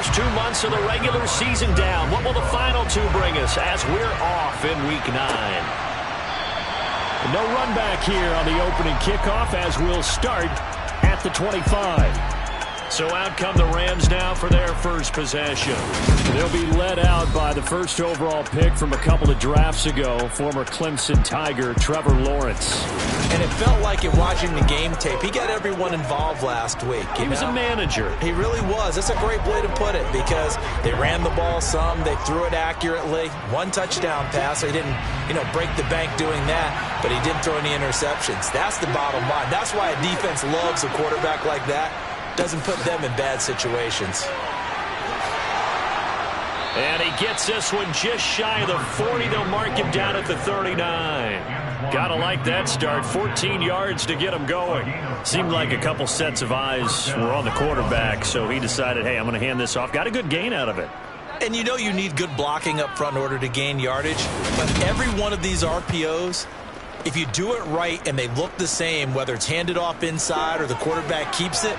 first 2 months of the regular season down. What will the final two bring us as we're off in Week 9? No run back here on the opening kickoff as we'll start at the 25. So out come the Rams now for their first possession. They'll be led out by the first overall pick from a couple of drafts ago, former Clemson Tiger Trevor Lawrence. And it felt like in watching the game tape, he got everyone involved last week. He was a manager. He really was. That's a great way to put it because they ran the ball some, they threw it accurately. One touchdown pass, so he didn't, break the bank doing that, but he didn't throw any interceptions. That's the bottom line. That's why a defense loves a quarterback like that. Doesn't put them in bad situations. And he gets this one just shy of the 40. They'll mark him down at the 39. Gotta like that start. 14 yards to get him going. Seemed like a couple sets of eyes were on the quarterback, so he decided, hey, I'm going to hand this off. Got a good gain out of it. And you need good blocking up front in order to gain yardage. But every one of these RPOs, if you do it right and they look the same, whether it's handed off inside or the quarterback keeps it,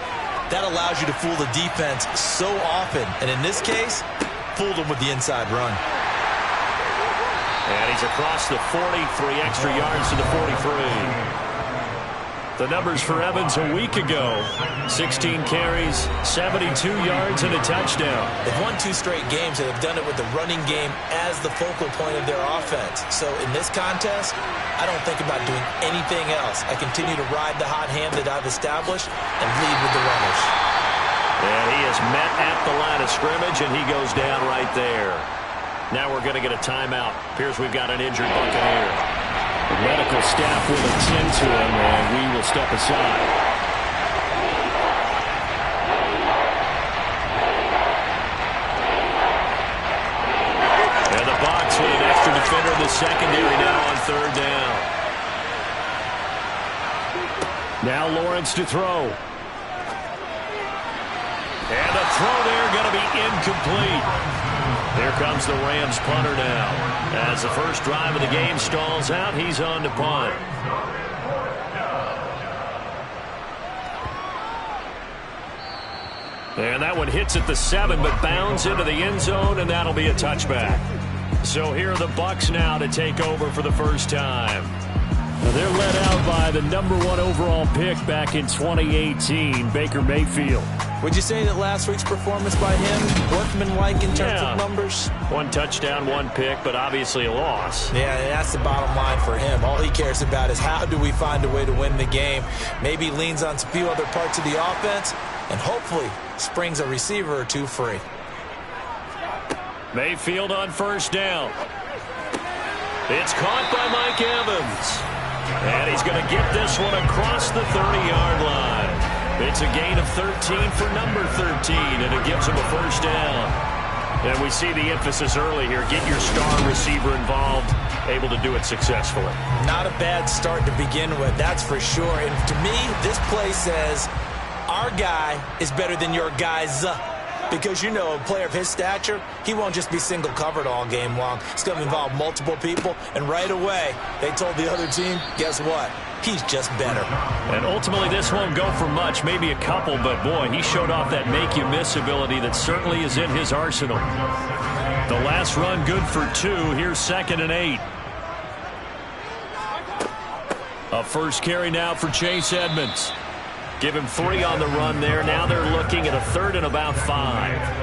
that allows you to fool the defense so often. And in this case, fooled them with the inside run. And he's across the 40, 3 extra yards to the 43. The numbers for Evans a week ago, 16 carries, 72 yards, and a touchdown. They've won 2 straight games, and they've done it with the running game as the focal point of their offense. So in this contest, I don't think about doing anything else. I continue to ride the hot hand that I've established and lead with the runners. And he is met at the line of scrimmage, and he goes down right there. Now we're going to get a timeout. Appears we've got an injured Buccaneer. The medical staff will attend to him, and we will step aside. And the Bucs with an extra defender in the secondary now on third down. Now Lawrence to throw. And the throw there going to be incomplete. Here comes the Rams punter now. As the first drive of the game stalls out, he's on to punt. And that one hits at the 7, but bounds into the end zone, and that'll be a touchback. So here are the Bucs now to take over for the first time. Now they're led out by the #1 overall pick back in 2018, Baker Mayfield. Would you say that last week's performance by him, workmanlike in terms of numbers? 1 touchdown, 1 pick, but obviously a loss. Yeah, and that's the bottom line for him. All he cares about is how do we find a way to win the game. Maybe leans on a few other parts of the offense, and hopefully springs a receiver or 2 free. Mayfield on first down. It's caught by Mike Evans. And he's going to get this one across the 30-yard line. It's a gain of 13 for number 13, and it gives him a first down. And we see the emphasis early here. Get your star receiver involved, able to do it successfully. Not a bad start to begin with, that's for sure. And to me, this play says our guy is better than your guy's. Because, a player of his stature, he won't just be single covered all game long. It's going to involve multiple people. And right away, they told the other team, guess what? He's just better. And ultimately, this won't go for much, maybe a couple, but boy, he showed off that make-you-miss ability that certainly is in his arsenal. The last run good for 2. Here's 2nd and 8. A first carry now for Chase Edmonds. Give him 3 on the run there. Now they're looking at a 3rd and about 5.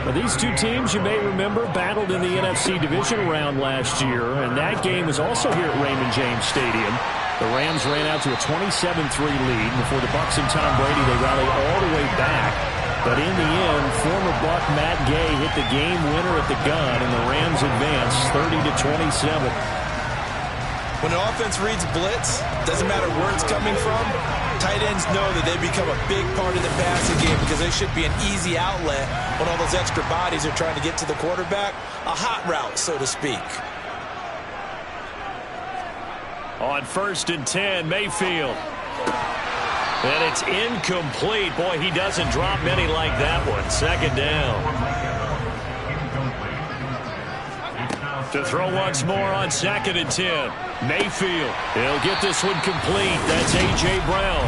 Now, these 2 teams, you may remember, battled in the NFC Division round last year, and that game was also here at Raymond James Stadium. The Rams ran out to a 27-3 lead. Before the Bucs and Tom Brady, they rallied all the way back. But in the end, former Buck Matt Gay hit the game winner at the gun, and the Rams advanced 30-27. When an offense reads blitz, doesn't matter where it's coming from, tight ends know that they become a big part of the passing game because they should be an easy outlet when all those extra bodies are trying to get to the quarterback. A hot route, so to speak. On 1st and 10, Mayfield. And it's incomplete. Boy, he doesn't drop many like that one. 2nd down. To throw once more on 2nd and 10. Mayfield. He'll get this one complete. That's A.J. Brown.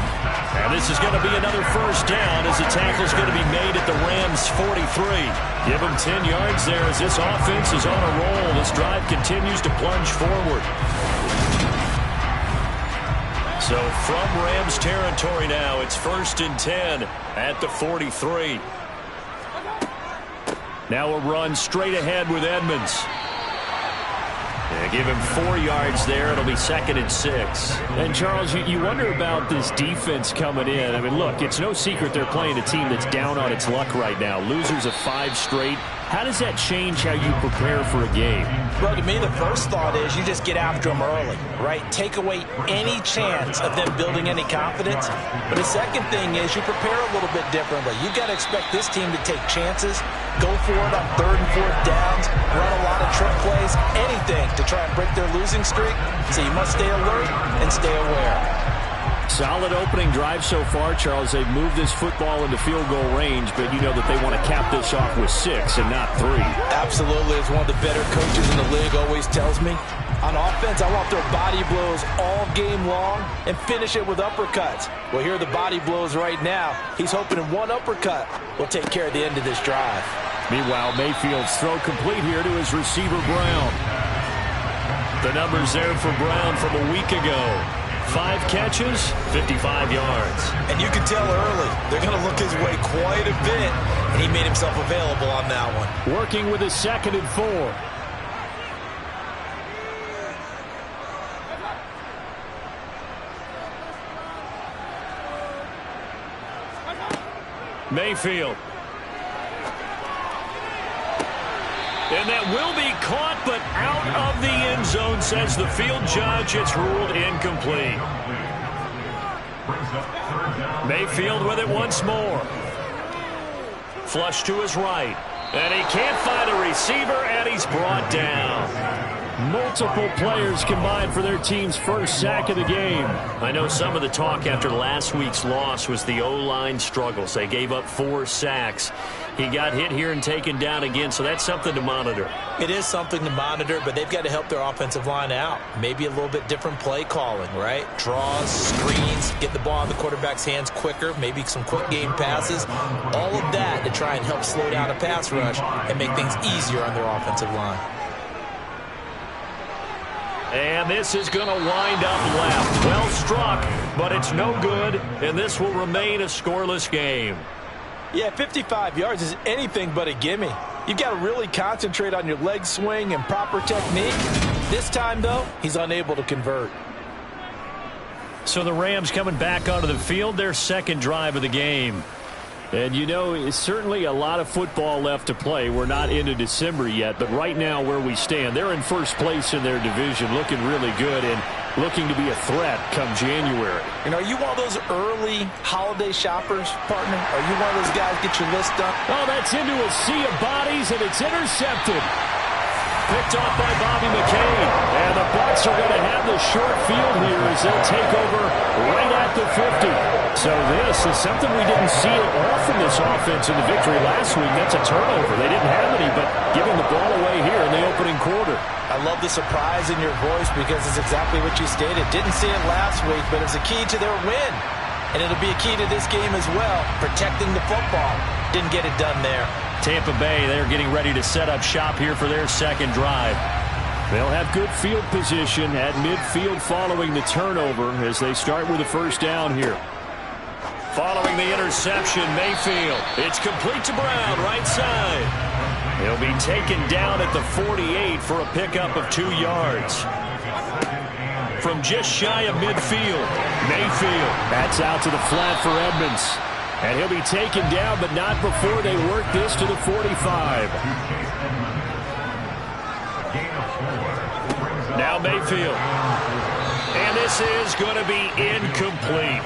And this is going to be another first down as the tackle is going to be made at the Rams' 43. Give them 10 yards there as this offense is on a roll. This drive continues to plunge forward. So from Rams territory now, it's 1st and 10 at the 43. Now a run straight ahead with Edmonds. Yeah, give him 4 yards there. It'll be 2nd and 6. And, Charles, you wonder about this defense coming in. I mean, look, it's no secret they're playing a team that's down on its luck right now. Losers of 5 straight. How does that change how you prepare for a game? Well, to me, the first thought is you just get after them early, right? Take away any chance of them building any confidence. But the second thing is you prepare a little bit differently. You've got to expect this team to take chances, go for it on 3rd and 4th downs, run a lot of trick plays, anything to try and break their losing streak. So you must stay alert and stay aware. Solid opening drive so far, Charles. They've moved this football into field goal range, but you know that they want to cap this off with 6 and not 3. Absolutely. As one of the better coaches in the league always tells me, on offense, I want their body blows all game long and finish it with uppercuts. Well, here are the body blows right now. He's hoping in one uppercut will take care of the end of this drive. Meanwhile, Mayfield's throw complete here to his receiver, Brown. The numbers there for Brown from a week ago. 5 catches, 55 yards. And you can tell early they're going to look his way quite a bit, and he made himself available on that one. Working with his 2nd and 4. Mayfield. And that will be caught, but out of the end zone, says the field judge. It's ruled incomplete. Mayfield with it once more. Flush to his right. And he can't find a receiver, and he's brought down. Multiple players combined for their team's first sack of the game. I know some of the talk after last week's loss was the O-line struggles. They gave up 4 sacks. He got hit here and taken down again, so that's something to monitor. It is something to monitor, but they've got to help their offensive line out. Maybe a little bit different play calling, right? Draws, screens, get the ball in the quarterback's hands quicker, maybe some quick game passes. All of that to try and help slow down a pass rush and make things easier on their offensive line. And this is going to wind up left. Well struck, but it's no good, and this will remain a scoreless game. Yeah, 55 yards is anything but a gimme. You've got to really concentrate on your leg swing and proper technique. This time, though, he's unable to convert. So the Rams coming back onto the field, their 2nd drive of the game. And, you know, it's certainly a lot of football left to play. We're not into December yet, but right now where we stand, they're in first place in their division, looking really good and looking to be a threat come January. And are you one of those early holiday shoppers, partner? Are you one of those guys get your list done? Oh, that's into a sea of bodies, and it's intercepted. Picked off by Bobby McCain. And the Bucs are going to have the short field here as they'll take over right at the 50. So this is something we didn't see at all from this offense in the victory last week. That's a turnover. They didn't have any, but giving the ball away here in the opening quarter. I love the surprise in your voice because it's exactly what you stated. Didn't see it last week, but it's a key to their win. And it'll be a key to this game as well, protecting the football. Didn't get it done there. Tampa Bay, they're getting ready to set up shop here for their 2nd drive. They'll have good field position at midfield following the turnover as they start with the first down here. Following the interception, Mayfield. It's complete to Brown, right side. He'll be taken down at the 48 for a pickup of 2 yards. From just shy of midfield, Mayfield. That's out to the flat for Edmonds. And he'll be taken down, but not before they work this to the 45. Now Mayfield. And this is going to be incomplete.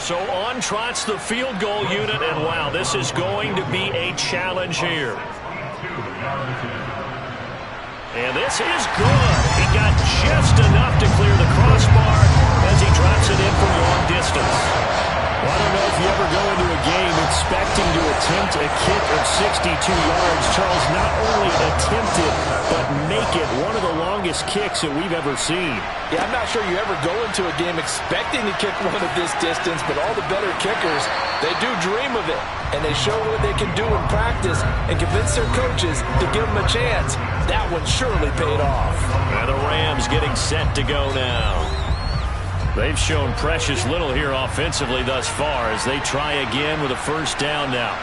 So on trots the field goal unit, and wow, this is going to be a challenge here. And this is good. He got just enough to clear the crossbar as he drops it in from long distance. Well, I don't know if you ever go into a game expecting to attempt a kick of 62 yards. Charles, not only attempt it, but make it one of the longest kicks that we've ever seen. Yeah, I'm not sure you ever go into a game expecting to kick one of this distance, but all the better kickers, they do dream of it. And they show what they can do in practice and convince their coaches to give them a chance. That one surely paid off. And the Rams getting set to go now. They've shown precious little here offensively thus far as they try again with a first down now.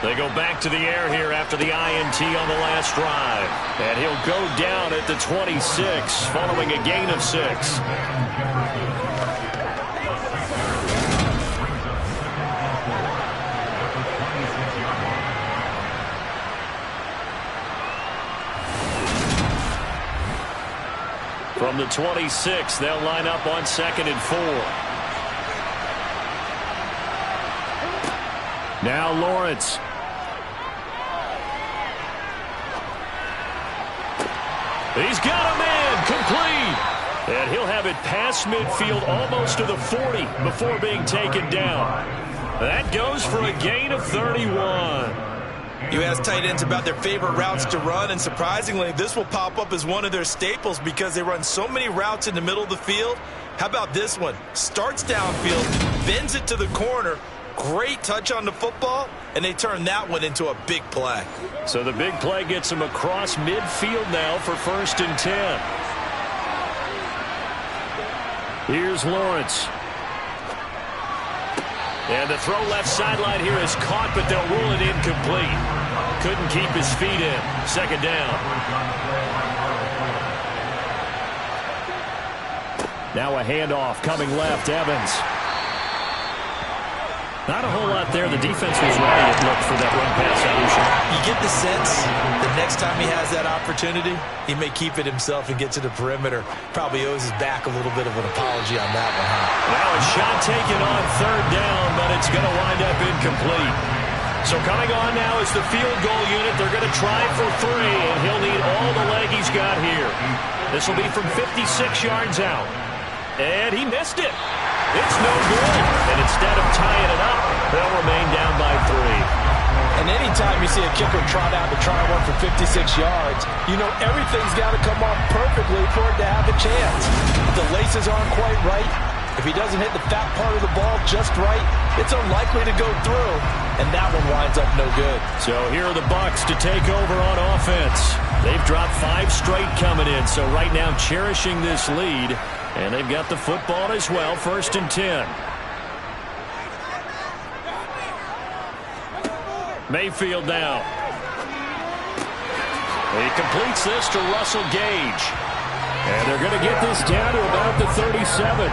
They go back to the air here after the INT on the last drive. And he'll go down at the 26 following a gain of 6. From the 26, they'll line up on 2nd and 4. Now Lawrence. He's got a man complete. And he'll have it past midfield almost to the 40 before being taken down. That goes for a gain of 31. You ask tight ends about their favorite routes to run, and surprisingly, this will pop up as one of their staples because they run so many routes in the middle of the field. How about this one? Starts downfield, bends it to the corner, great touch on the football, and they turn that one into a big play. So the big play gets them across midfield now for 1st and 10. Here's Lawrence. And the throw left sideline here is caught, but they'll rule it incomplete. Couldn't keep his feet in. 2nd down. Now a handoff coming left. Evans. Not a whole lot there. The defense was ready, it looked, for that run-pass solution. You get the sense the next time he has that opportunity, he may keep it himself and get to the perimeter. Probably owes his back a little bit of an apology on that one, huh? Now a shot taken on 3rd down, but it's going to wind up incomplete. So coming on now is the field goal unit. They're going to try for 3, and he'll need all the leg he's got here. This will be from 56 yards out. And he missed it. It's no good. And instead of tying it up, they'll remain down by 3. And anytime you see a kicker trot out to try one for 56 yards, you know everything's got to come off perfectly for it to have a chance. If the laces aren't quite right, if he doesn't hit the fat part of the ball just right, it's unlikely to go through, and that one winds up no good. So here are the Bucs to take over on offense. They've dropped 5 straight coming in, so right now cherishing this lead. And they've got the football as well, 1st and 10. Mayfield now. He completes this to Russell Gage. And they're going to get this down to about the 37.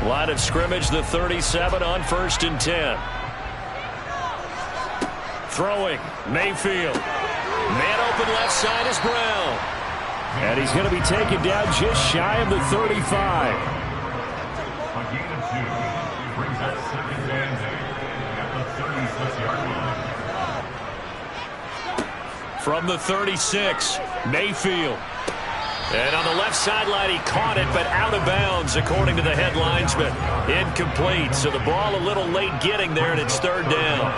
Line of scrimmage, the 37 on 1st and 10. Throwing, Mayfield. Man open left side is Brown. And he's going to be taken down just shy of the 35. A gain of 2 brings that 2nd and 8 at the 36-yard line. From the 36, Mayfield. And on the left sideline, he caught it, but out of bounds, according to the head linesman. Incomplete, so the ball a little late getting there, and it's 3rd down.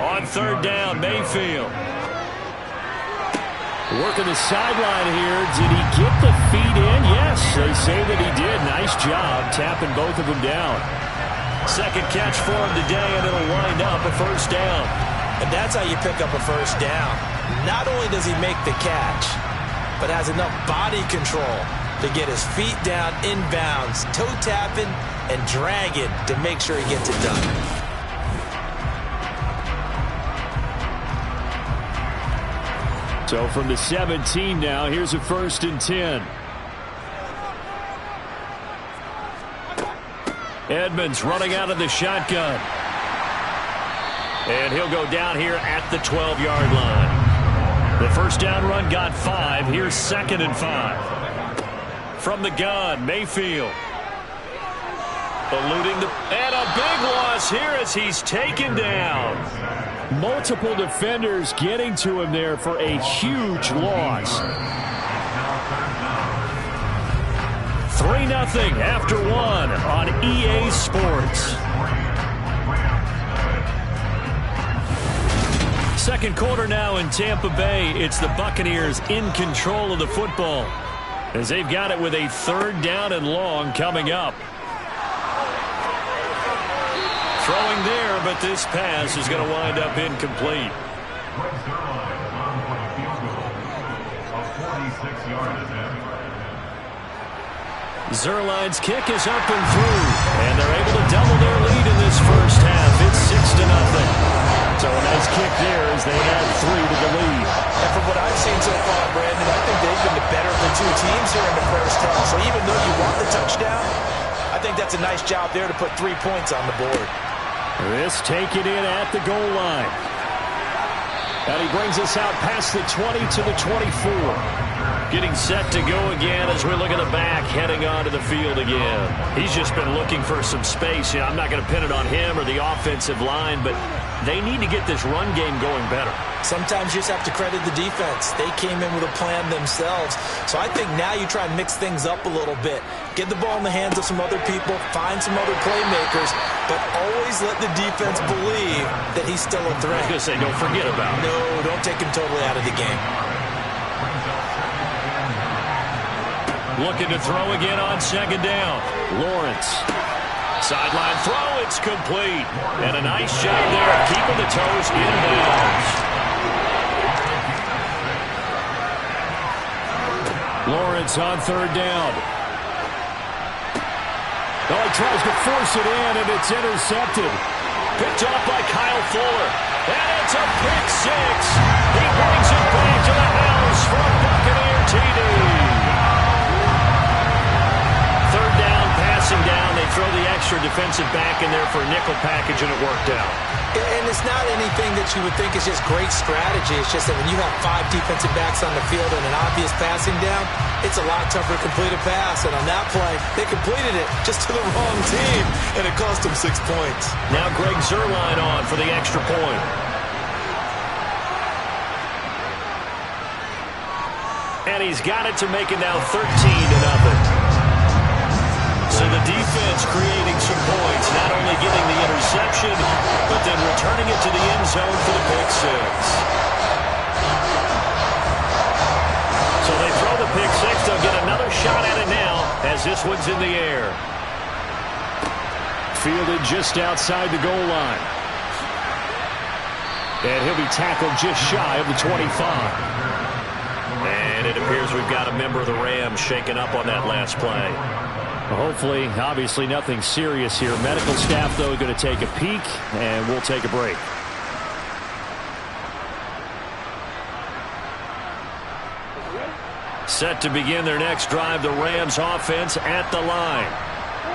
On 3rd down, Mayfield. Working the sideline here. Did he get the feet in? Yes, they say that he did. Nice job tapping both of them down. 2nd catch for him today, and it'll wind up a 1st down. And that's how you pick up a 1st down. Not only does he make the catch, but has enough body control to get his feet down inbounds, toe tapping and dragging to make sure he gets it done. So from the 17 now, here's a 1st and 10. Edmonds running out of the shotgun. And he'll go down here at the 12-yard line. The first down run got 5. Here's 2nd and 5. From the gun, Mayfield. Eluding and a big loss here as he's taken down. Multiple defenders getting to him there for a huge loss. 3-0 after 1 on EA Sports. Second quarter now in Tampa Bay. It's the Buccaneers in control of the football as they've got it with a 3rd down and long coming up. Throwing there, but this pass is going to wind up incomplete. Zerline's kick is up and through, and they're able to double their lead in this first half. It's 6-0. So a nice kick there as they add 3 to the lead. And from what I've seen so far, Brandon, I think they've been the better of the two teams here in the first half. So even though you want the touchdown, I think that's a nice job there to put 3 points on the board. This taken in at the goal line. And he brings us out past the 20 to the 24. Getting set to go again as we look at the back, heading onto the field again. He's just been looking for some space. I'm not going to pin it on him or the offensive line, but they need to get this run game going better. Sometimes you just have to credit the defense. They came in with a plan themselves. So I think now you try and mix things up a little bit. Get the ball in the hands of some other people, find some other playmakers, but always let the defense believe that he's still a threat. I was going to say, don't forget about him. No, don't take him totally out of the game. Looking to throw again on 2nd down. Lawrence. Sideline throw, it's complete. And a nice job there of keeping the toes in bounds. Lawrence on 3rd down. Oh, he tries to force it in, and it's intercepted. Picked off by Kyle Fuller. And it's a pick 6. He brings it back to the house for a Buccaneer TD. 3rd down, passing down. They throw the extra defensive back in there for a nickel package, and it worked out. And it's not anything that you would think is just great strategy. It's just that when you have 5 defensive backs on the field and an obvious passing down, it's a lot tougher to complete a pass. And on that play, they completed it just to the wrong team, and it cost them 6 points. Now Greg Zerline on for the extra point. And he's got it to make it now 13-0. So the defense creating some points, not only getting the interception, but then returning it to the end zone for the pick 6. So they throw the pick 6. They'll get another shot at it now as this one's in the air. Fielded just outside the goal line. And he'll be tackled just shy of the 25. And it appears we've got a member of the Rams shaken up on that last play. Hopefully, obviously nothing serious here. Medical staff, though, going to take a peek, and we'll take a break. Set to begin their next drive, the Rams offense at the line.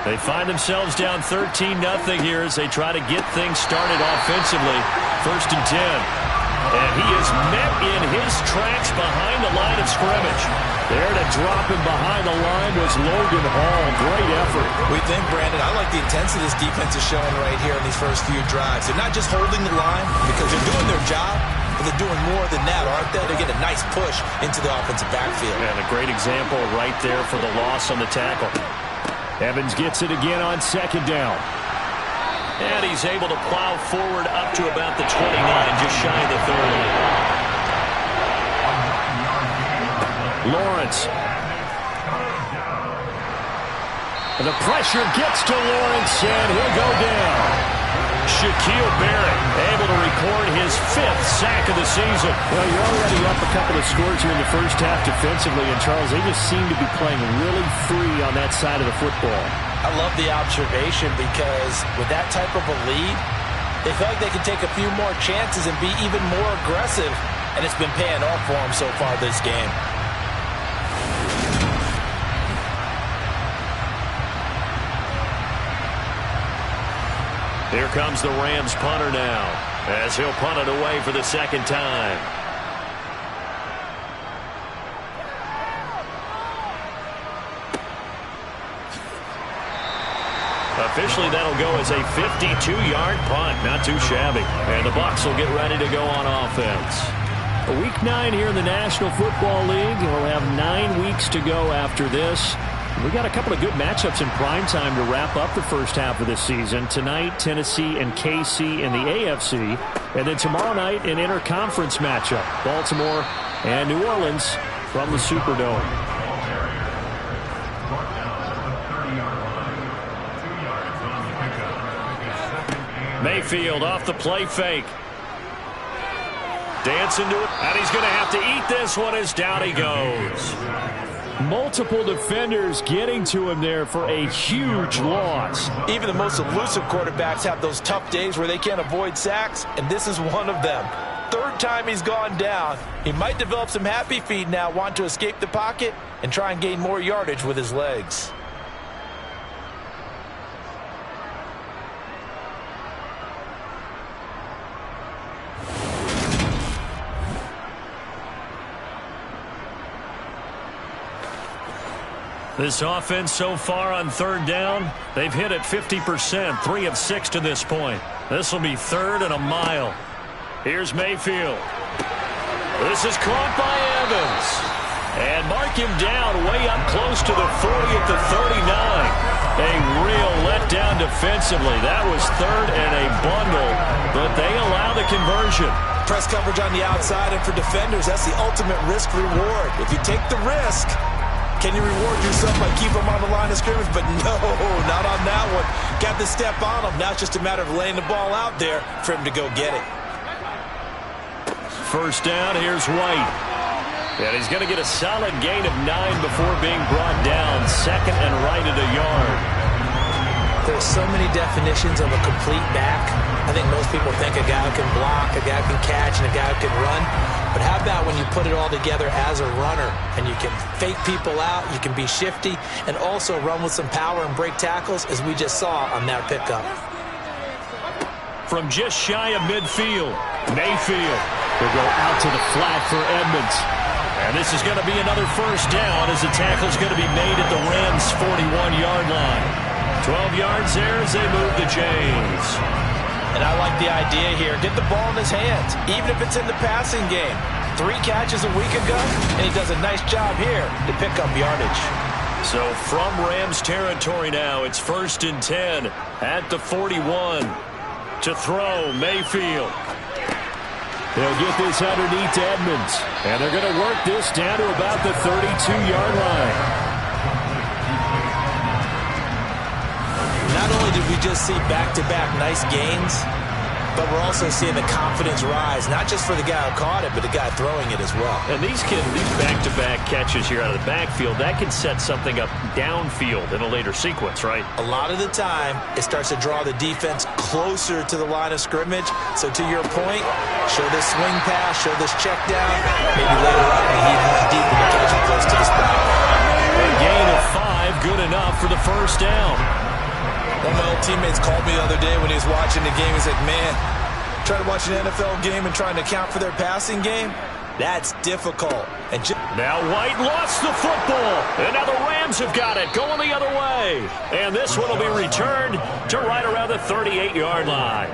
They find themselves down 13-0 here as they try to get things started offensively. 1st and 10. And he is met in his tracks behind the line of scrimmage. There to drop him behind the line was Logan Hall. Great effort. We think, Brandon, I like the intensity this defense is showing right here in these first few drives. They're not just holding the line because they're doing their job, but they're doing more than that, aren't they? They get a nice push into the offensive backfield. And a great example right there for the loss on the tackle. Evans gets it again on 2nd down. And he's able to plow forward up to about the 29, just shy of the 30. Lawrence. And the pressure gets to Lawrence, and he'll go down. Shaquille Barrett able to record his 5th sack of the season. Well, you're already up a couple of scores here in the first half defensively, and Charles, they just seem to be playing really free on that side of the football. I love the observation because with that type of a lead, they feel like they can take a few more chances and be even more aggressive, and it's been paying off for them so far this game. Here comes the Rams punter now as he'll punt it away for the 2nd time. Officially, that'll go as a 52-yard punt. Not too shabby. And the Bucs will get ready to go on offense. Week 9 here in the National Football League. We'll have 9 weeks to go after this. We got a couple of good matchups in prime time to wrap up the first half of the season. Tonight, Tennessee and KC in the AFC. And then tomorrow night, an interconference matchup. Baltimore and New Orleans from the Superdome. Mayfield off the play fake. Dancing to it, and he's going to have to eat this one as down he goes. Multiple defenders getting to him there for a huge loss. Even the most elusive quarterbacks have those tough days where they can't avoid sacks, and this is one of them. Third time he's gone down. He might develop some happy feet now, want to escape the pocket and try and gain more yardage with his legs. This offense so far on third down, they've hit it 50%, 3 of 6 to this point. This will be 3rd and a mile. Here's Mayfield. This is caught by Evans. And mark him down way up close to the 40 at the 39. A real letdown defensively. That was 3rd and a bundle, but they allow the conversion. Press coverage on the outside, and for defenders, that's the ultimate risk-reward. If you take the risk, can you reward yourself by keeping them on the line of scrimmage? But no, not on that one. Got the step on him. Now it's just a matter of laying the ball out there for him to go get it. First down, here's White. And he's going to get a solid gain of 9 before being brought down. 2nd and right at a yard. There's so many definitions of a complete back. I think most people think a guy who can block, a guy who can catch, and a guy who can run. But how about when you put it all together as a runner and you can fake people out, you can be shifty, and also run with some power and break tackles, as we just saw on that pickup. From just shy of midfield, Mayfield will go out to the flat for Edmonds. And this is going to be another first down as the tackle's going to be made at the Rams' 41-yard line. 12 yards there as they move the chains. And I like the idea here. Get the ball in his hands, even if it's in the passing game. 3 catches a week ago, and he does a nice job here to pick up yardage. So from Rams territory now, it's 1st and 10 at the 41. To throw, Mayfield. They'll get this underneath to Edmonds. And they're going to work this down to about the 32-yard line. Not only did we just see back-to-back nice gains, but we're also seeing the confidence rise, not just for the guy who caught it, but the guy throwing it as well. And these back-to-back catches here out of the backfield, that can set something up downfield in a later sequence, right? A lot of the time, it starts to draw the defense closer to the line of scrimmage. So to your point, show this swing pass, show this check down, maybe later on when he moves deep and catch it close to the spot. A gain of 5, good enough for the first down. One of my old teammates called me the other day when he was watching the game. He's like, man, trying to watch an NFL game and trying to account for their passing game, that's difficult. And now White lost the football. And now the Rams have got it going the other way. And this one will be returned to right around the 38-yard line.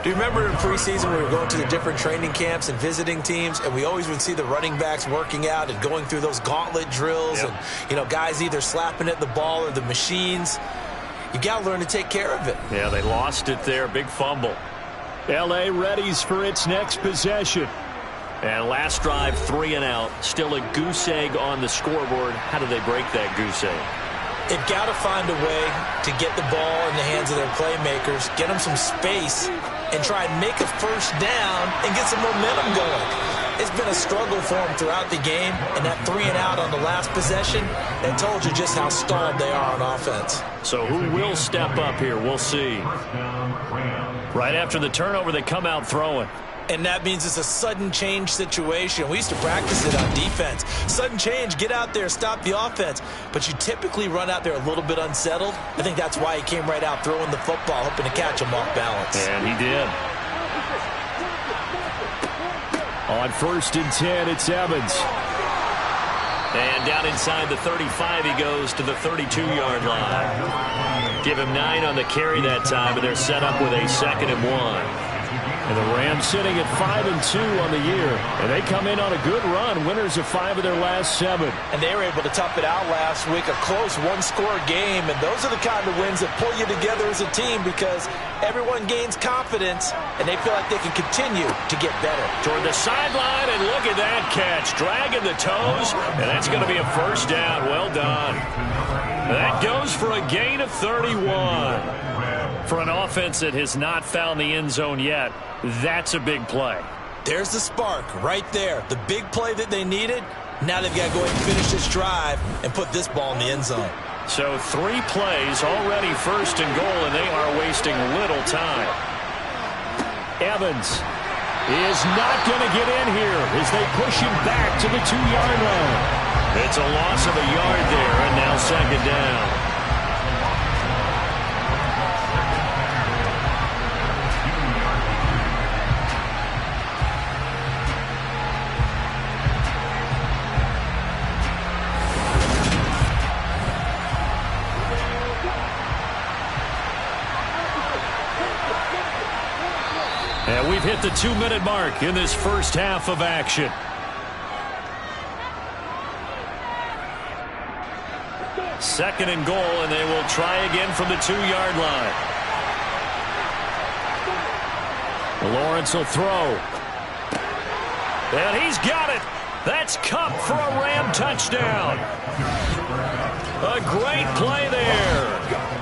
Do you remember in preseason we were going to the different training camps and visiting teams, and we always would see the running backs working out and going through those gauntlet drills, yep. And, you know, guys either slapping at the ball or the machines. You got to learn to take care of it. Yeah, they lost it there. Big fumble. L.A. readies for its next possession. And last drive, 3 and out. Still a goose egg on the scoreboard. How do they break that goose egg? They've got to find a way to get the ball in the hands of their playmakers, get them some space, and try and make a first down and get some momentum going. It's been a struggle for them throughout the game, and that 3 and out on the last possession, that told you just how stalled they are on offense. So who will step up here? We'll see. Right after the turnover, they come out throwing. And that means it's a sudden change situation. We used to practice it on defense. Sudden change, get out there, stop the offense. But you typically run out there a little bit unsettled. I think that's why he came right out throwing the football, hoping to catch him off balance. And he did. On 1st and 10, it's Evans. And down inside the 35, he goes to the 32-yard line. Give him 9 on the carry that time, and they're set up with a 2nd and 1. And the Rams sitting at 5-2 on the year. And they come in on a good run, winners of 5 of their last 7. And they were able to tough it out last week, a close one-score game. And those are the kind of wins that pull you together as a team because everyone gains confidence, and they feel like they can continue to get better. Toward the sideline, and look at that catch. Dragging the toes, and that's going to be a first down. Well done. That goes for a gain of 31. For an offense that has not found the end zone yet, that's a big play. There's the spark right there. The big play that they needed. Now they've got to go ahead and finish this drive and put this ball in the end zone. So 3 plays already, 1st and goal, and they are wasting little time. Evans is not going to get in here as they push him back to the 2-yard line. It's a loss of a yard there, and now 2nd down. And we've hit the 2-minute mark in this first half of action. Second and goal, and they will try again from the 2-yard line. Lawrence will throw. And he's got it. That's Kupp for a Ram touchdown. A great play there.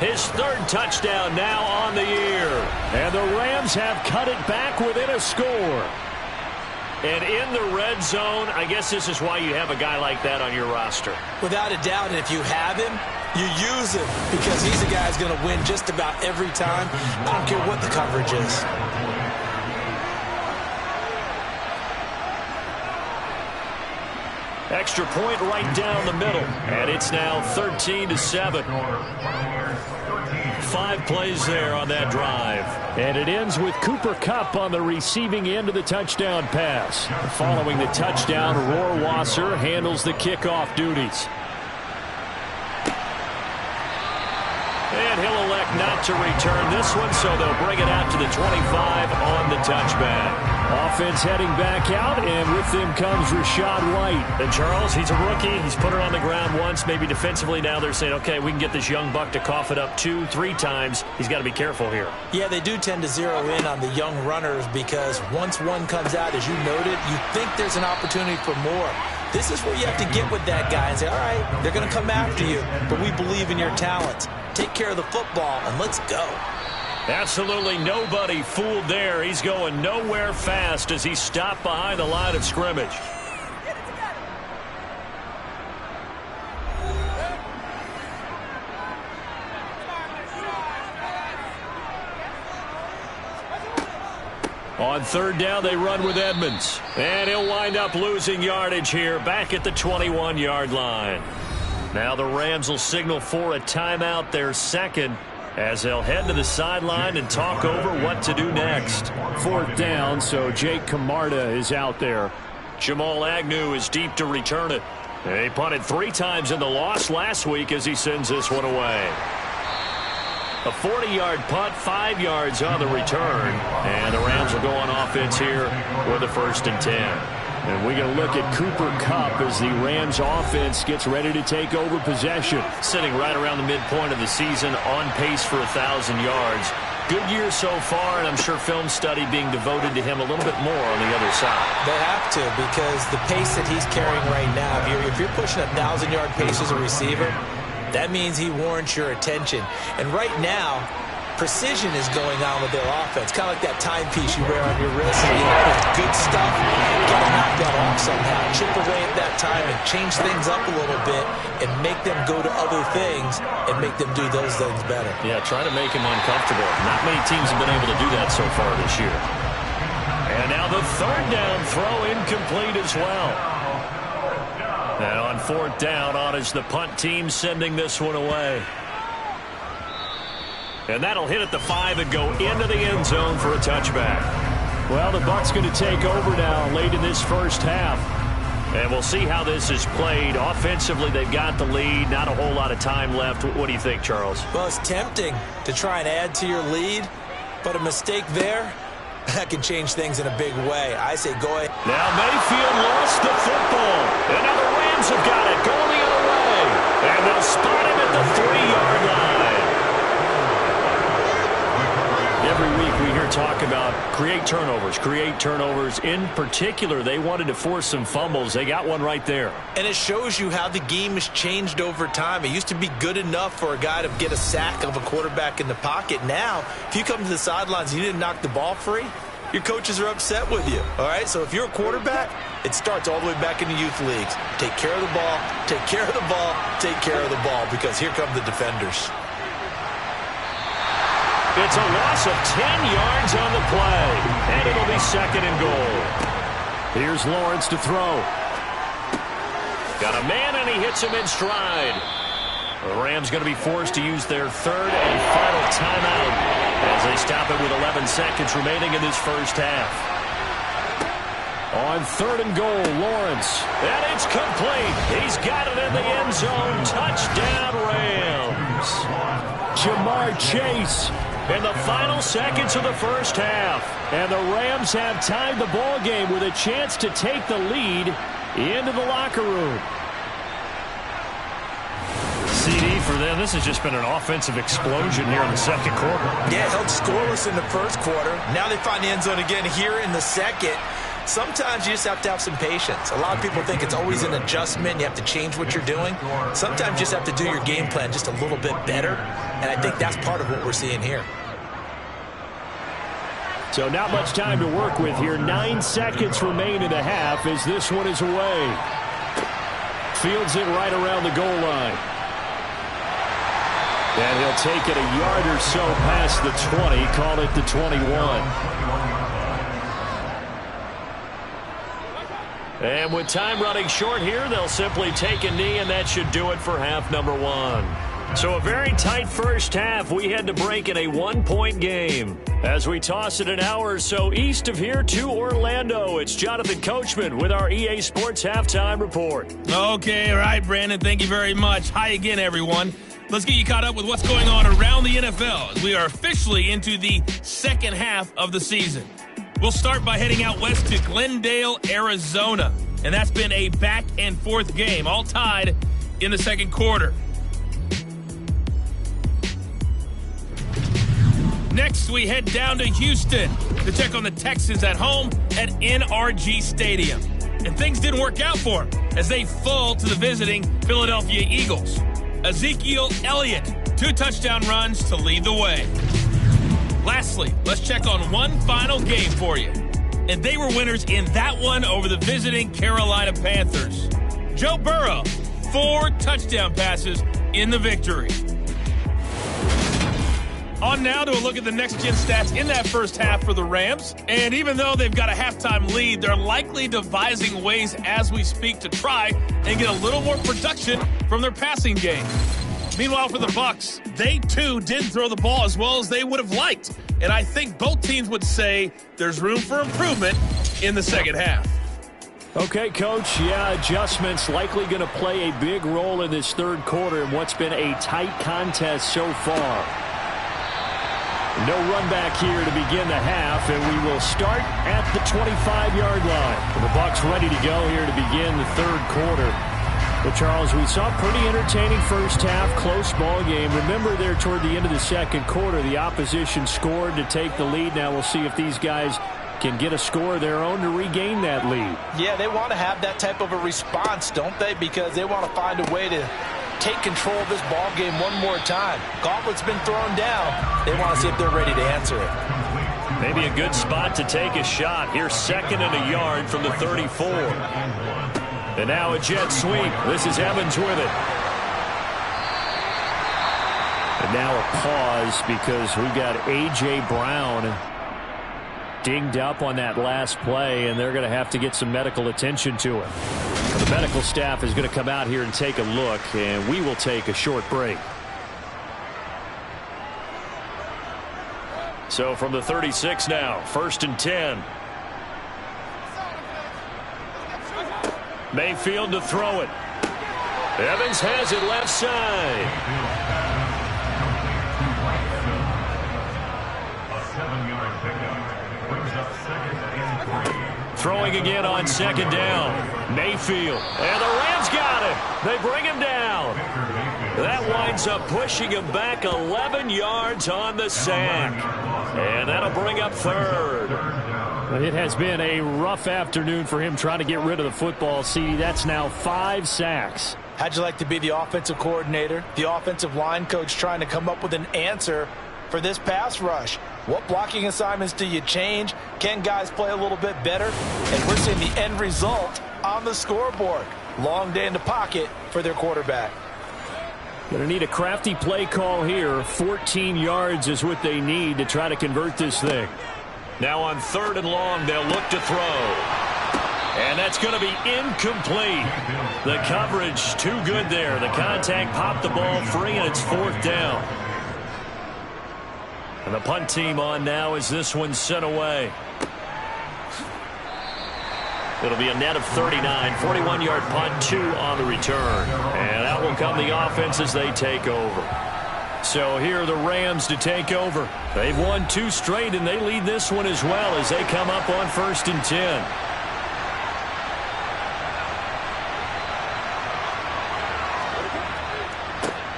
His 3rd touchdown now on the year. And the Rams have cut it back within a score. And in the red zone, I guess this is why you have a guy like that on your roster. Without a doubt, and if you have him, you use him because he's a guy who's going to win just about every time. I don't care what the coverage is. Extra point right down the middle. And it's now 13-7. 5 plays there on that drive. And it ends with Cooper Kupp on the receiving end of the touchdown pass. Following the touchdown, Rohrwasser handles the kickoff duties. And he'll elect not to return this one, so they'll bring it out to the 25 on the touchback. Offense heading back out, and with them comes Rachaad White. And Charles, he's a rookie. He's put it on the ground once, maybe defensively. Now they're saying, okay, we can get this young buck to cough it up 2, 3 times. He's got to be careful here. Yeah, they do tend to zero in on the young runners because once one comes out, as you noted, you think there's an opportunity for more. This is where you have to get with that guy and say, all right, they're going to come after you, but we believe in your talents. Take care of the football, and let's go. Absolutely nobody fooled there. He's going nowhere fast as he stopped behind the line of scrimmage. On 3rd down, they run with Edmonds. And he'll wind up losing yardage here back at the 21-yard line. Now the Rams will signal for a timeout, their 2nd, as they'll head to the sideline and talk over what to do next. 4th down, so Jake Camarda is out there. Jamal Agnew is deep to return it. He punted 3 times in the loss last week as he sends this one away. A 40-yard punt, 5 yards on the return. And the Rams will go on offense here with a 1st and 10. And we're going to look at Cooper Kupp as the Rams offense gets ready to take over possession. Sitting right around the midpoint of the season, on pace for 1,000 yards. Good year so far, and I'm sure film study being devoted to him a little bit more on the other side. They have to, because the pace that he's carrying right now, if you're pushing a 1,000-yard pace as a receiver, that means he warrants your attention. And right now, precision is going on with their offense. Kind of like that timepiece you wear on your wrist. And, it's good stuff. You got to knock that off somehow. Chip away at that time and change things up a little bit and make them go to other things and make them do those things better. Yeah, try to make him uncomfortable. Not many teams have been able to do that so far this year. And now the 3rd down throw incomplete as well. And on 4th down, on is the punt team sending this one away. And that'll hit at the 5 and go into the end zone for a touchback. Well, the Bucs going to take over now late in this first half. And we'll see how this is played. Offensively, they've got the lead. Not a whole lot of time left. What do you think, Charles? Well, it's tempting to try and add to your lead, but a mistake there, that can change things in a big way. I say go ahead. Now Mayfield lost the football. And now the Rams have got it. Going the other way. And they'll spot him at the 3-yard line. Every week we hear talk about create turnovers. In particular, they wanted to force some fumbles. They got one right there. And it shows you how the game has changed over time. It used to be good enough for a guy to get a sack of a quarterback in the pocket. Now, if you come to the sidelines and you didn't knock the ball free, your coaches are upset with you. All right? So if you're a quarterback, it starts all the way back in the youth leagues. Take care of the ball, take care of the ball, take care of the ball, because here come the defenders. It's a loss of 10 yards on the play, and it'll be 2nd and goal. Here's Lawrence to throw. Got a man, and he hits him in stride. The Rams going to be forced to use their 3rd and final timeout as they stop it with 11 seconds remaining in this first half. On 3rd and goal, Lawrence. And it's complete. He's got it in the end zone. Touchdown, Rams. Jamar Chase in the final seconds of the first half. And the Rams have tied the ball game with a chance to take the lead into the locker room. CD for them. This has just been an offensive explosion here in the second quarter. Yeah, held scoreless in the first quarter. Now they find the end zone again here in the second. Sometimes you just have to have some patience. A lot of people think it's always an adjustment. You have to change what you're doing. Sometimes you just have to do your game plan just a little bit better. And I think that's part of what we're seeing here. So not much time to work with here. 9 seconds remain in the half as this one is away. Fields it right around the goal line. And he'll take it a yard or so past the 20. Call it the 21. And with time running short here, they'll simply take a knee, and that should do it for half number 1. So a very tight first half. We had to break in a 1-point game. As we toss it an hour or so east of here to Orlando, it's Jonathan Coachman with our EA Sports Halftime Report. Okay, all right, Brandon. Thank you very much. Hi again, everyone. Let's get you caught up with what's going on around the NFL as we are officially into the second half of the season. We'll start by heading out west to Glendale, Arizona. And that's been a back-and-forth game, all tied in the second quarter. Next, we head down to Houston to check on the Texans at home at NRG Stadium. And things didn't work out for them as they fall to the visiting Philadelphia Eagles. Ezekiel Elliott, 2 touchdown runs to lead the way. Lastly, let's check on one final game for you. And they were winners in that one over the visiting Carolina Panthers. Joe Burrow, 4 touchdown passes in the victory. On now to a look at the next-gen stats in that first half for the Rams. And even though they've got a halftime lead, they're likely devising ways as we speak to try and get a little more production from their passing game. Meanwhile, for the Bucs, they too didn't throw the ball as well as they would have liked. And I think both teams would say there's room for improvement in the second half. Okay, Coach, adjustments likely going to play a big role in this third quarter in what's been a tight contest so far. No run back here to begin the half, and we will start at the 25-yard line. The Bucs ready to go here to begin the third quarter. Well, Charles, we saw a pretty entertaining first half, close ball game. Remember there toward the end of the second quarter, the opposition scored to take the lead. Now we'll see if these guys can get a score of their own to regain that lead. Yeah, they want to have that type of a response, don't they? Because they want to find a way to take control of this ball game one more time. Gauntlet's been thrown down. They want to see if they're ready to answer it. Maybe a good spot to take a shot. Here's 2nd and a yard from the 34. And now a jet sweep. This is Evans with it. And now a pause because we've got A.J. Brown dinged up on that last play, and they're going to have to get some medical attention to it. The medical staff is going to come out here and take a look, and we will take a short break. So from the 36 now, 1st and 10. Mayfield to throw it. Evans has it left side. A 7-yard pickup brings up 2nd and 3. Throwing again on 2nd down. Mayfield. And the Rams got him. They bring him down. That winds up pushing him back 11 yards on the sack. And that'll bring up 3rd. It has been a rough afternoon for him trying to get rid of the football, CD. That's now 5 sacks. How'd you like to be the offensive coordinator, the offensive line coach trying to come up with an answer for this pass rush? What blocking assignments do you change? Can guys play a little bit better? And we're seeing the end result on the scoreboard. Long day in the pocket for their quarterback. Going to need a crafty play call here. 14 yards is what they need to try to convert this thing. Now on 3rd and long, they'll look to throw. And that's going to be incomplete. The coverage too good there. The contact popped the ball free, and it's 4th down. And the punt team on now as this one's sent away. It'll be a net of 39. 41-yard punt, 2 on the return. And out will come the offense as they take over. So here are the Rams to take over. They've won 2 straight, and they lead this one as well as they come up on 1st and 10.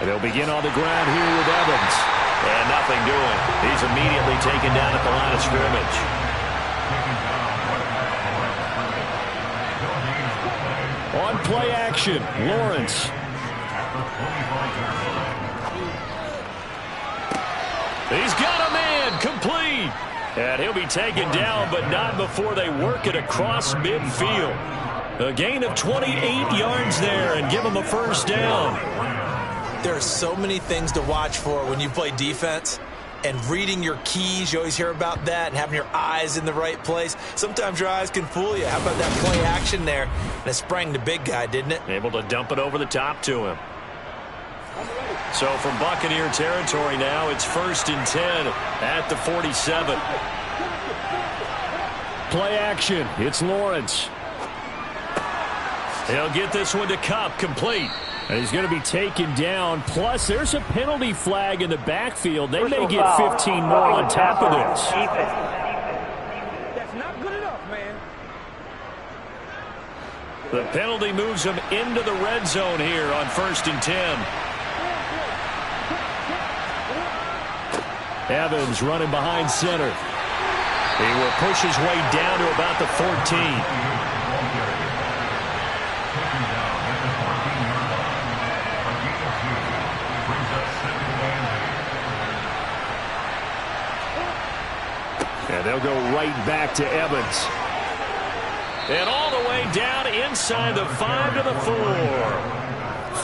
And they'll begin on the ground here with Evans. And nothing doing. He's immediately taken down at the line of scrimmage. On play action, Lawrence. He's got a man, complete. And he'll be taken down, but not before they work it across midfield. A gain of 28 yards there and give him a 1st down. There are so many things to watch for when you play defense. And reading your keys, you always hear about that, and having your eyes in the right place. Sometimes your eyes can fool you. How about that play action there? And it sprang the big guy, didn't it? Able to dump it over the top to him. So from Buccaneer territory now, it's 1st and 10 at the 47. Play action. It's Lawrence. He'll get this one to Cup, complete. And he's going to be taken down. Plus, there's a penalty flag in the backfield. They may get 15 more on top of this. That's not good enough, man. The penalty moves him into the red zone here on 1st and 10. Evans running behind center. He will push his way down to about the 14. And they'll go right back to Evans. And all the way down inside the 5 to the 4.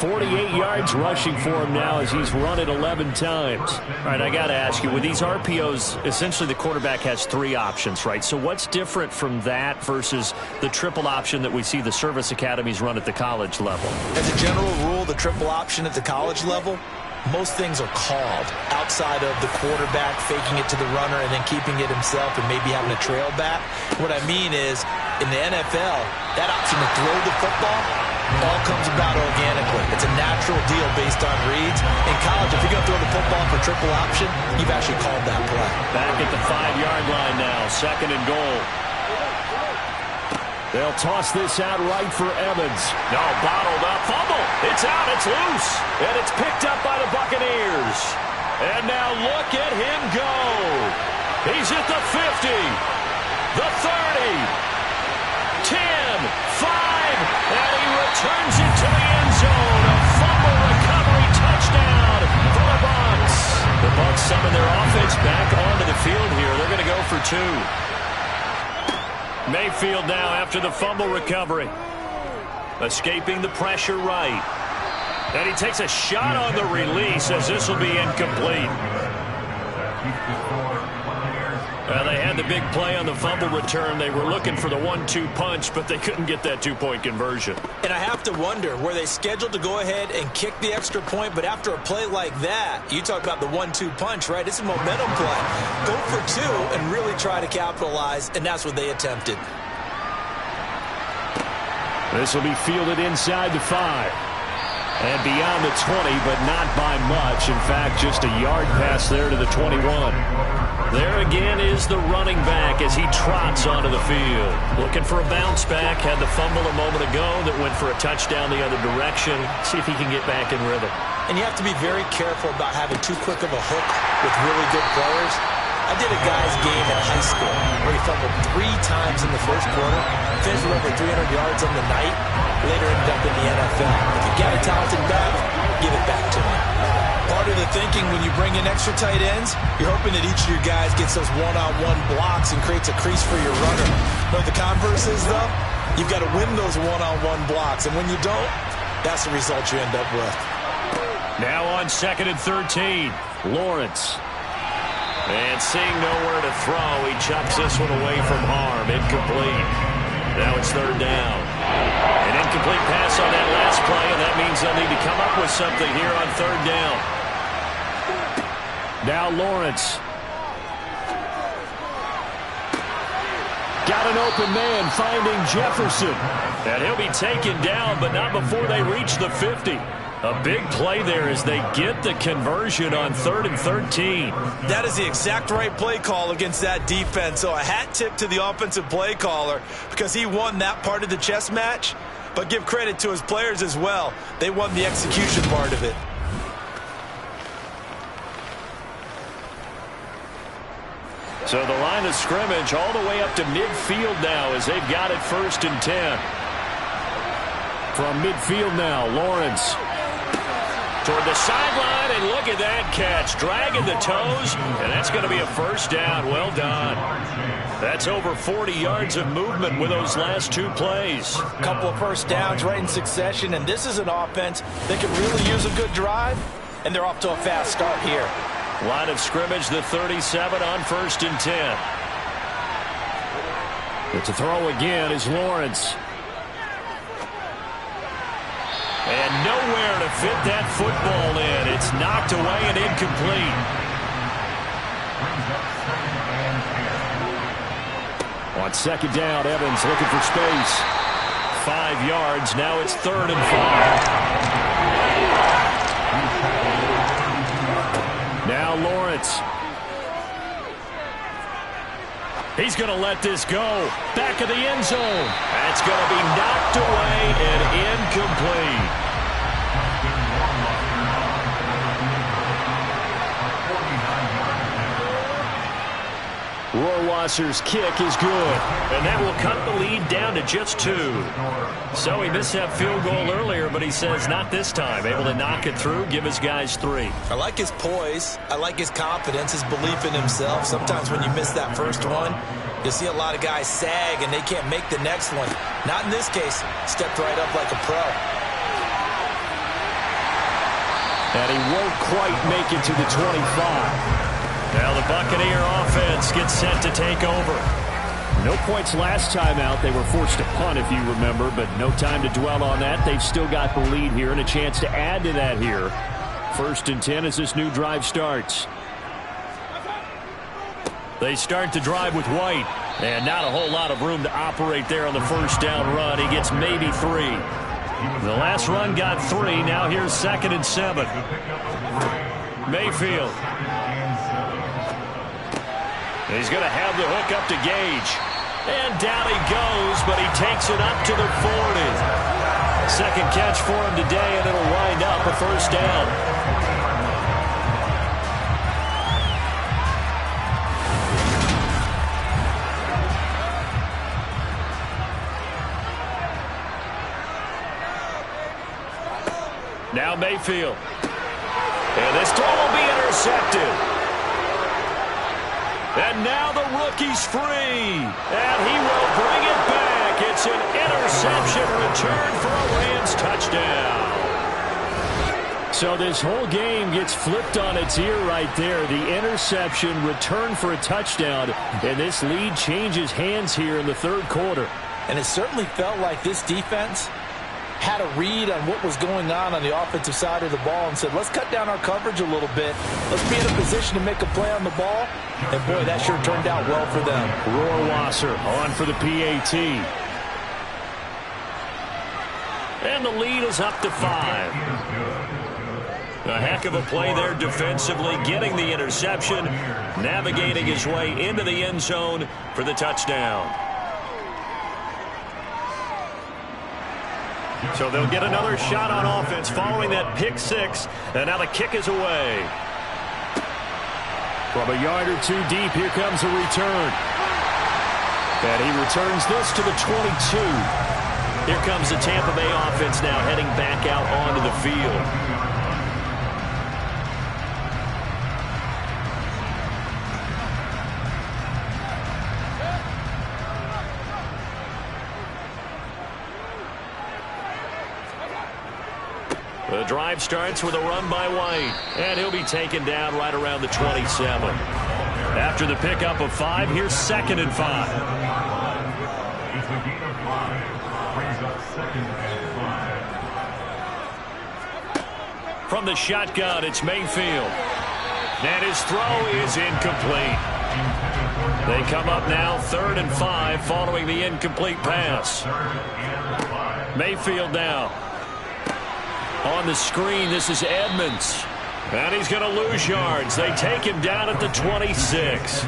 48 yards rushing for him now as he's run it 11 times. All right, I got to ask you, with these RPOs, essentially the quarterback has 3 options, right? So what's different from that versus the triple option that we see the service academies run at the college level? As a general rule, the triple option at the college level, most things are called outside of the quarterback faking it to the runner and then keeping it himself and maybe having a trail back. What I mean is, in the NFL, that option to throw the football all comes about organically. It's a natural deal based on reads. In college, if you're going to throw the football for triple option, you've actually called that play. Back at the 5-yard line now, 2nd and goal. They'll toss this out right for Evans. No, bottled up, fumble. It's out, it's loose. And it's picked up by the Buccaneers. And now look at him go. He's at the 50, the 30, 10, 5, and he returns it to the end zone. A fumble recovery touchdown for the Bucs. The Bucs summon their offense back onto the field here. They're going to go for 2. Mayfield now after the fumble recovery. Escaping the pressure right. And he takes a shot on the release as this will be incomplete. They had the big play on the fumble return. They were looking for the 1-2 punch, but they couldn't get that 2-point conversion. And I have to wonder, were they scheduled to go ahead and kick the extra point, but after a play like that, you talk about the 1-2 punch, right? It's a momentum play. Go for 2 and really try to capitalize, and that's what they attempted. This will be fielded inside the 5. And beyond the 20, but not by much. In fact, just a yard pass there to the 21. There again is the running back as he trots onto the field. Looking for a bounce back. Had the fumble a moment ago that went for a touchdown the other direction. See if he can get back in rhythm. And you have to be very careful about having too quick of a hook with really good players. I did a guy's game in high school where he fumbled 3 times in the first quarter, finished with over 300 yards on the night, later ended up in the NFL. If you got a talented back, give it back to him. Part of the thinking when you bring in extra tight ends, you're hoping that each of your guys gets those one-on-one blocks and creates a crease for your runner. But the converse is, though, you've got to win those one-on-one blocks. And when you don't, that's the result you end up with. Now on 2nd and 13, Lawrence. And seeing nowhere to throw, he chucks this one away from harm. Incomplete. Now it's 3rd down. An incomplete pass on that last play, and that means they'll need to come up with something here on 3rd down. Now Lawrence. Got an open man finding Jefferson. And he'll be taken down, but not before they reach the 50. A big play there as they get the conversion on 3rd and 13. That is the exact right play call against that defense. So a hat tip to the offensive play caller because he won that part of the chess match. But give credit to his players as well. They won the execution part of it. So the line of scrimmage all the way up to midfield now as they've got it 1st and 10. From midfield now, Lawrence. Toward the sideline, and look at that catch. Dragging the toes, and that's going to be a 1st down. Well done. That's over 40 yards of movement with those last 2 plays. A couple of 1st downs right in succession, and this is an offense that can really use a good drive, and they're off to a fast start here. Line of scrimmage, the 37 on 1st and 10. But to throw again is Lawrence. And nowhere to fit that football in. It's knocked away and incomplete. On 2nd down, Evans looking for space. 5 yards. Now it's 3rd and 5. Now Lawrence. He's going to let this go. Back of the end zone. That's going to be knocked away and incomplete. Rohrwasser's kick is good. And that will cut the lead down to just 2. So he missed that field goal earlier, but he says not this time. Able to knock it through, give his guys 3. I like his poise. I like his confidence, his belief in himself. Sometimes when you miss that first one, you see a lot of guys sag and they can't make the next one. Not in this case. Stepped right up like a pro. And he won't quite make it to the 25. Now the Buccaneer offense gets set to take over. No points last time out. They were forced to punt, if you remember, but no time to dwell on that. They've still got the lead here and a chance to add to that here. 1st and 10 as this new drive starts. They start the drive with White. And not a whole lot of room to operate there on the 1st down run. He gets maybe 3. The last run got 3. Now here's 2nd and 7. Mayfield. He's going to have the hook up to Gage. And down he goes, but he takes it up to the 40. Second catch for him today, and it'll wind up a 1st down. Now Mayfield. And this throw will be intercepted. And now the rookie's free. And he will bring it back. It's an interception return for a Rams touchdown. So this whole game gets flipped on its ear right there. The interception, return for a touchdown. And this lead changes hands here in the 3rd quarter. And it certainly felt like this defense had a read on what was going on the offensive side of the ball and said, let's cut down our coverage a little bit. Let's be in a position to make a play on the ball. And, boy, that sure turned out well for them. Rohrwasser on for the PAT. And the lead is up to 5. A heck of a play there defensively, getting the interception, navigating his way into the end zone for the touchdown. So they'll get another shot on offense following that pick 6, and now the kick is away. From a yard or two deep, here comes a return. And he returns this to the 22. Here comes the Tampa Bay offense now heading back out onto the field. The drive starts with a run by White, and he'll be taken down right around the 27. After the pickup of 5, here's 2nd and 5. It's a gain of 5. Brings up 2nd and 5. From the shotgun, it's Mayfield. And his throw is incomplete. They come up now 3rd and 5 following the incomplete pass. Mayfield now. On the screen, this is Edmonds. And he's going to lose yards. They take him down at the 26.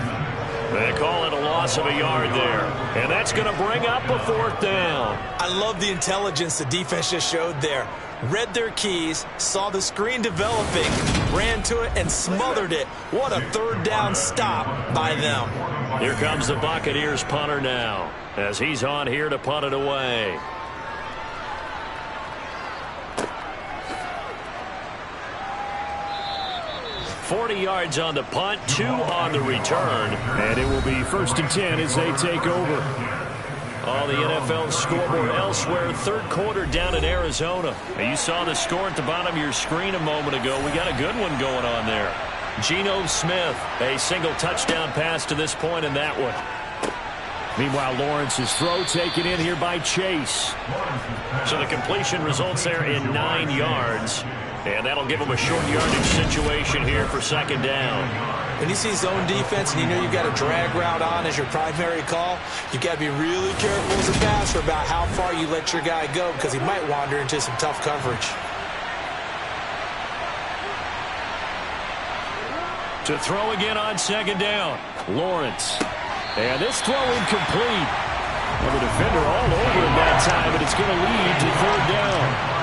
They call it a loss of a yard there. And that's going to bring up a 4th down. I love the intelligence the defense just showed there. Read their keys, saw the screen developing, ran to it, and smothered it. What a 3rd down stop by them. Here comes the Buccaneers punter now, as he's on here to punt it away. $40 yards on the punt, 2 on the return. And it will be 1st and 10 as they take over. On the NFL scoreboard elsewhere, 3rd quarter down in Arizona. Now, you saw the score at the bottom of your screen a moment ago. We got a good one going on there. Geno Smith, a single touchdown pass to this point in that one. Meanwhile, Lawrence's throw taken in here by Chase. So the completion results there in 9 yards. And that'll give him a short yardage situation here for 2nd down. When you see zone defense and you know you've got a drag route on as your primary call, you've got to be really careful as a passer about how far you let your guy go because he might wander into some tough coverage. To throw again on 2nd down. Lawrence. And this throw incomplete. Well, the defender all over him that time, but it's going to lead to 3rd down.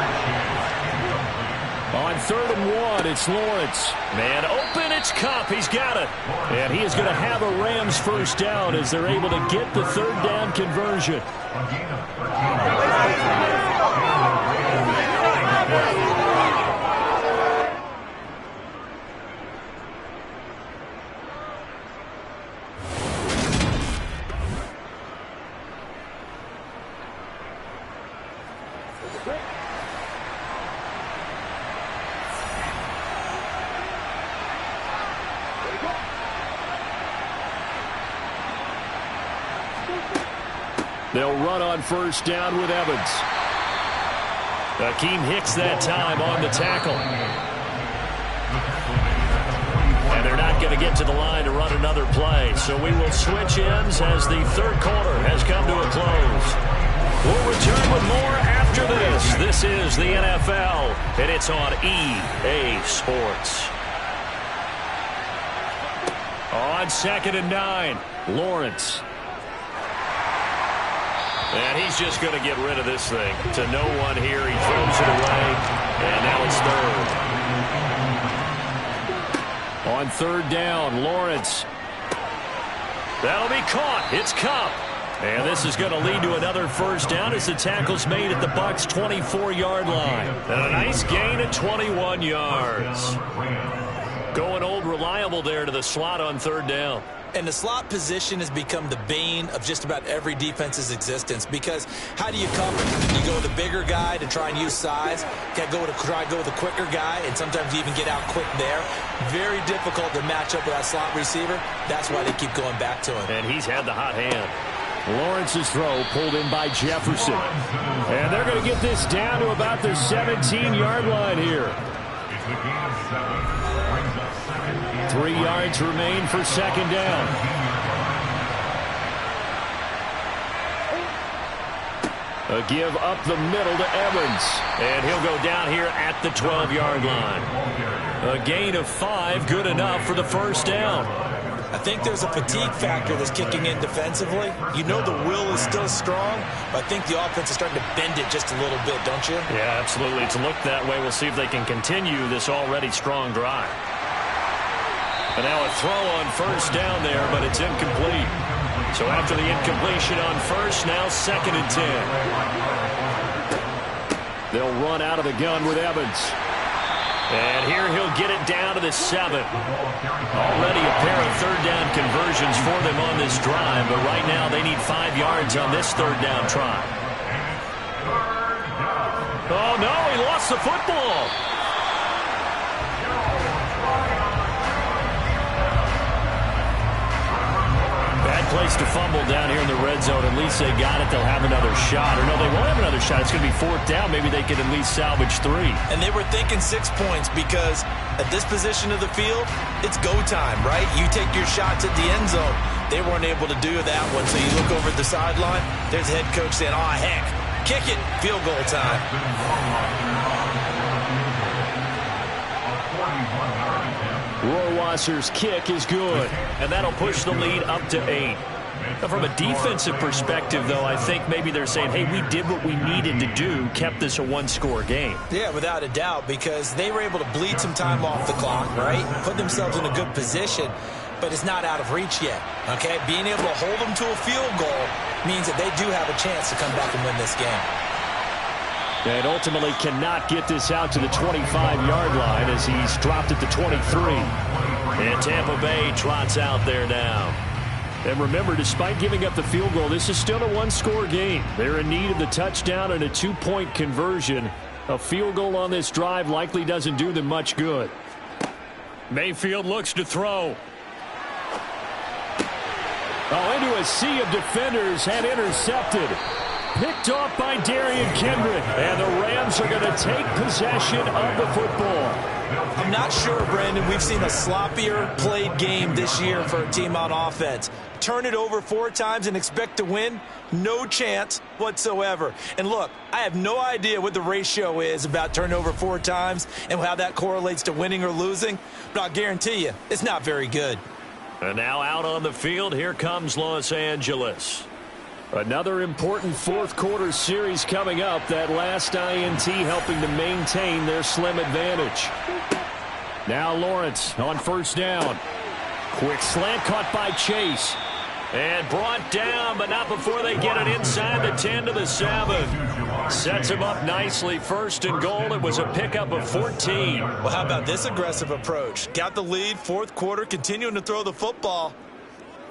On 3rd and 1, it's Lawrence. Man open, it's Cup. He's got it. And he is going to have a Rams 1st down as they're able to get the 3rd down conversion. They'll run on 1st down with Evans. Akeem Hicks that time on the tackle. And they're not going to get to the line to run another play. So we will switch ends as the 3rd quarter has come to a close. We'll return with more after this. This is the NFL, and it's on EA Sports. On 2nd and 9, Lawrence. And he's just going to get rid of this thing. To no one here. He throws it away. And now it's 3rd. On 3rd down, Lawrence. That'll be caught. It's Cup. And this is going to lead to another 1st down as the tackle's made at the Bucs' 24-yard line. And a nice gain of 21 yards. Going old reliable there to the slot on 3rd down. And the slot position has become the bane of just about every defense's existence because how do you cover? You go with a bigger guy to try and use size. You got to try to go with a quicker guy, and sometimes you even get out quick there. Very difficult to match up with that slot receiver. That's why they keep going back to him. And he's had the hot hand. Lawrence's throw pulled in by Jefferson. And they're going to get this down to about the 17-yard line here. It's the gain of 7. 3 yards remain for 2nd down. A give up the middle to Evans. And he'll go down here at the 12-yard line. A gain of 5, good enough for the first down. I think there's a fatigue factor that's kicking in defensively. You know the will is still strong, but I think the offense is starting to bend it just a little bit, don't you? Yeah, absolutely. It's looked that way. We'll see if they can continue this already strong drive. And now a throw on first down there, but it's incomplete. So after the incompletion on first, now 2nd and 10. They'll run out of the gun with Evans. And here he'll get it down to the 7. Already a pair of third down conversions for them on this drive, but right now they need 5 yards on this third down try. Oh, no, he lost the football. Bad place to fumble down here in the red zone. At least they got it. They'll have another shot. Or no, they won't have another shot. It's going to be 4th down. Maybe they can at least salvage 3. And they were thinking 6 points because at this position of the field, it's go time, right? You take your shots at the end zone. They weren't able to do that one. So you look over at the sideline. There's the head coach saying, oh, heck, kick it. Field goal time. Rohrwasser's kick is good, and that'll push the lead up to 8. Now, from a defensive perspective, though, I think maybe they're saying, hey, we did what we needed to do, kept this a one-score game. Yeah, without a doubt, because they were able to bleed some time off the clock, right? Put themselves in a good position, but it's not out of reach yet, okay? Being able to hold them to a field goal means that they do have a chance to come back and win this game. And ultimately cannot get this out to the 25-yard line as he's dropped it to 23. And Tampa Bay trots out there now. And remember, despite giving up the field goal, this is still a one-score game. They're in need of the touchdown and a 2-point conversion. A field goal on this drive likely doesn't do them much good. Mayfield looks to throw. Oh, into a sea of defenders and intercepted. Picked off by Darian Kendrick. And the Rams are going to take possession of the football. I'm not sure, Brandon, we've seen a sloppier played game this year for a team on offense. Turn it over 4 times and expect to win? No chance whatsoever. And look, I have no idea what the ratio is about turnover 4 times and how that correlates to winning or losing, but I'll guarantee you it's not very good. And now out on the field, here comes Los Angeles. Another important fourth-quarter series coming up. That last INT helping to maintain their slim advantage. Now Lawrence on first down. Quick slant caught by Chase. And brought down, but not before they get it inside the 10 to the 7. Sets him up nicely. 1st and goal. It was a pickup of 14. Well, how about this aggressive approach? Got the lead, 4th quarter, continuing to throw the football.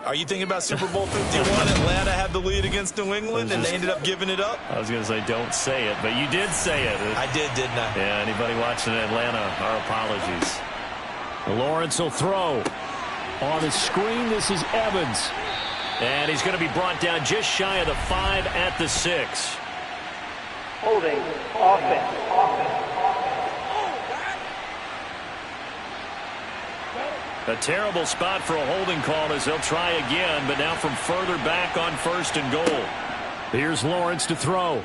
Are you thinking about Super Bowl 51? Atlanta had the lead against New England, and they ended up giving it up? I was going to say don't say it, but you did say it. I did, didn't I? Yeah, anybody watching Atlanta, our apologies. Lawrence will throw. On the screen, this is Evans. And he's going to be brought down just shy of the 5 at the 6. Holding offense. A terrible spot for a holding call as they'll try again, but now from further back on 1st and goal. Here's Lawrence to throw.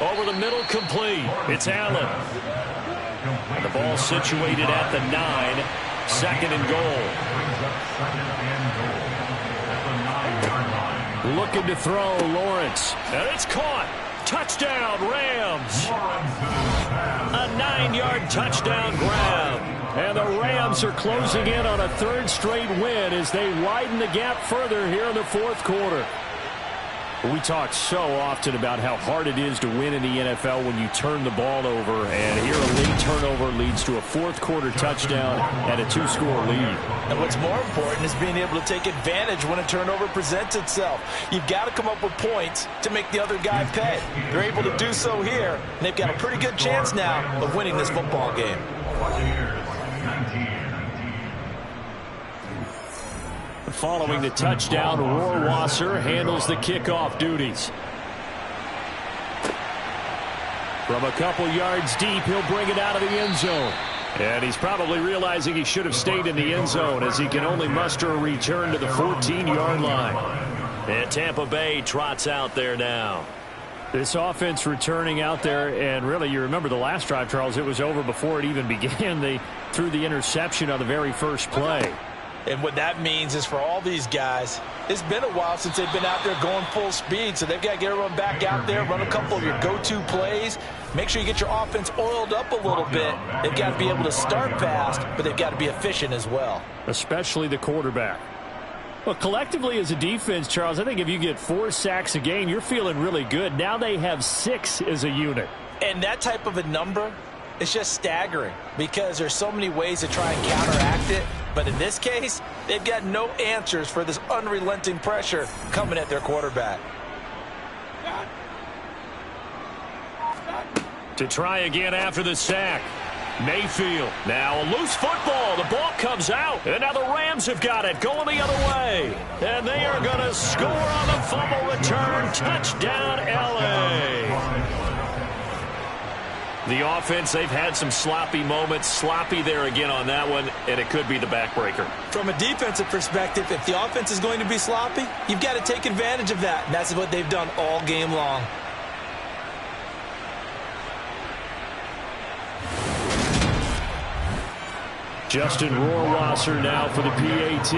Over the middle, complete. It's Allen. And the ball situated at the 9. 2nd and goal. Looking to throw, Lawrence. And it's caught. Touchdown, Rams. A 9-yard touchdown grab. And the Rams are closing in on a 3rd straight win as they widen the gap further here in the 4th quarter. We talk so often about how hard it is to win in the NFL when you turn the ball over, and here a late turnover leads to a 4th quarter touchdown and a 2-score lead. And what's more important is being able to take advantage when a turnover presents itself. You've got to come up with points to make the other guy pay. They're able to do so here, and they've got a pretty good chance now of winning this football game. Following the touchdown, Rohrwasser handles the kickoff duties. From a couple yards deep, he'll bring it out of the end zone. And he's probably realizing he should have stayed in the end zone as he can only muster a return to the 14-yard line. And Tampa Bay trots out there now. This offense returning out there, and really, you remember the last drive, Charles, it was over before it even began. They threw the interception on the very first play. And what that means is for all these guys, it's been a while since they've been out there going full speed, so they've got to get everyone back out there, run a couple of your go-to plays, make sure you get your offense oiled up a little bit. They've got to be able to start fast, but they've got to be efficient as well. Especially the quarterback. Well, collectively as a defense, Charles, I think if you get 4 sacks a game, you're feeling really good. Now they have 6 as a unit. And that type of a number is just staggering because there's so many ways to try and counteract it. But in this case, they've got no answers for this unrelenting pressure coming at their quarterback. To try again after the sack. Mayfield. Now a loose football. The ball comes out. And now the Rams have got it going the other way. And they are going to score on the fumble return. Touchdown, L.A. The offense, they've had some sloppy moments. Sloppy there again on that one. And it could be the backbreaker. From a defensive perspective, if the offense is going to be sloppy, you've got to take advantage of that. And that's what they've done all game long. Justin Rohrwasser now for the PAT.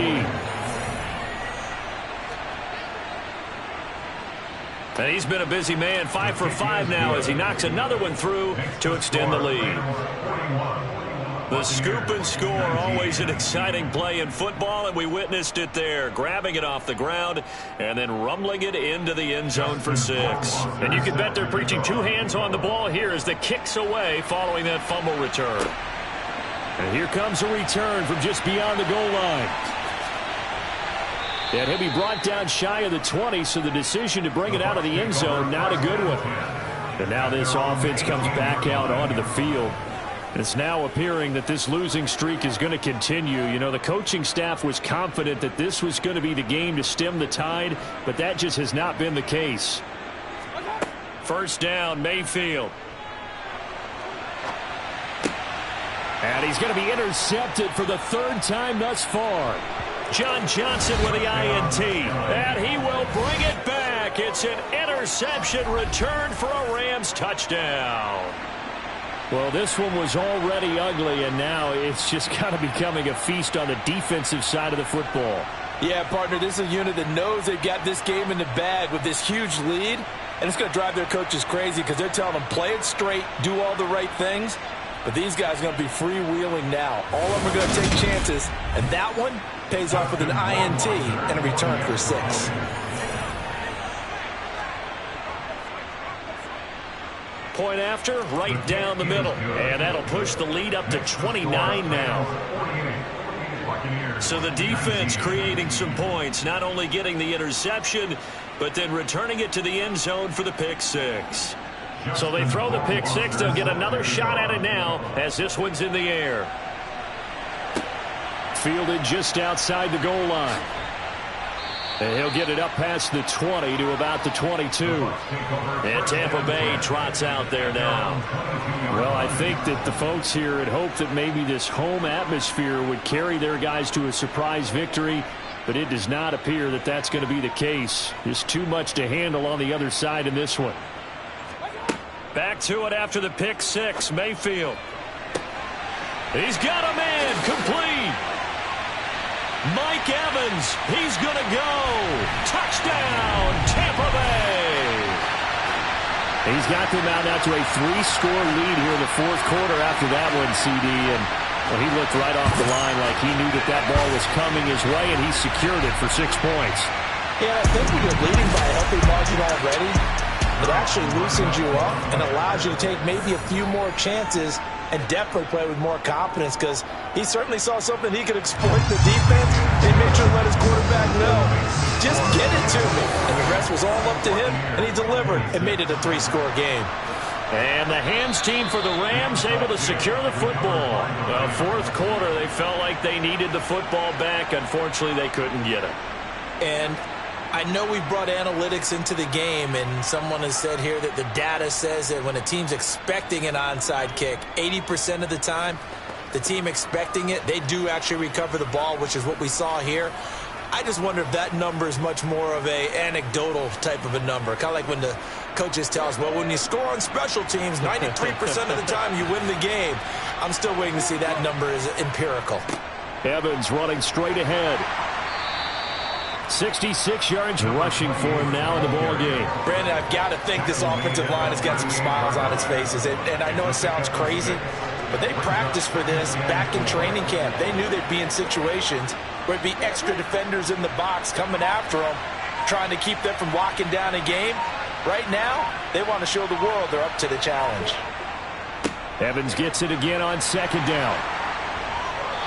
And he's been a busy man, 5 for 5 now as he knocks another one through to extend the lead. The scoop and score, always an exciting play in football, and we witnessed it there, grabbing it off the ground and then rumbling it into the end zone for 6. And you can bet they're preaching 2 hands on the ball here as the kick's away following that fumble return. And here comes a return from just beyond the goal line. And he'll be brought down shy of the 20, so the decision to bring it out of the end zone, not a good one. And now this offense comes back out onto the field. And it's now appearing that this losing streak is going to continue. You know, the coaching staff was confident that this was going to be the game to stem the tide, but that just has not been the case. First down, Mayfield. And he's going to be intercepted for the 3rd time thus far. John Johnson with the INT. And he will bring it back. It's an interception return for a Rams touchdown. Well, this one was already ugly, and now it's just kind of becoming a feast on the defensive side of the football. Yeah, partner, this is a unit that knows they've got this game in the bag with this huge lead, and it's going to drive their coaches crazy because they're telling them play it straight, do all the right things. But these guys are going to be freewheeling now. All of them are going to take chances, and that one pays off with an INT and a return for 6. Point after, right down the middle. And that'll push the lead up to 29 now. So the defense creating some points, not only getting the interception, but then returning it to the end zone for the pick 6. So they throw the pick 6. They'll get another shot at it now as this one's in the air. Fielded just outside the goal line. And he'll get it up past the 20 to about the 22. And Tampa Bay trots out there now. Well, I think that the folks here had hoped that maybe this home atmosphere would carry their guys to a surprise victory, but it does not appear that that's going to be the case. Just too much to handle on the other side in this one. Back to it after the pick 6, Mayfield. He's got him in, complete. Mike Evans, he's going to go. Touchdown, Tampa Bay. He's got them out now to a 3-score lead here in the 4th quarter after that one, CD. And well, he looked right off the line like he knew that that ball was coming his way, and he secured it for 6 points. Yeah, I think when you're leading by a healthy margin already, it actually loosens you up and allows you to take maybe a few more chances and definitely play with more confidence because he certainly saw something he could exploit the defense. He made sure to let his quarterback know, just get it to me. And the rest was all up to him, and he delivered and made it a 3-score game. And the hands team for the Rams able to secure the football. The 4th quarter, they felt like they needed the football back. Unfortunately, they couldn't get it. And I know we brought analytics into the game, and someone has said here that the data says that when a team's expecting an onside kick, 80% of the time, the team expecting it, they do actually recover the ball, which is what we saw here. I just wonder if that number is much more of a anecdotal type of a number. Kind of like when the coaches tell us, well, when you score on special teams, 93% of the time you win the game. I'm still waiting to see that number is empirical. Evans running straight ahead. 66 yards rushing for him now in the ball game. Brandon, I've got to think this offensive line has got some smiles on its faces. And I know it sounds crazy, but they practiced for this back in training camp. They knew they'd be in situations where it'd be extra defenders in the box coming after them, trying to keep them from locking down a game. Right now, they want to show the world they're up to the challenge. Evans gets it again on second down.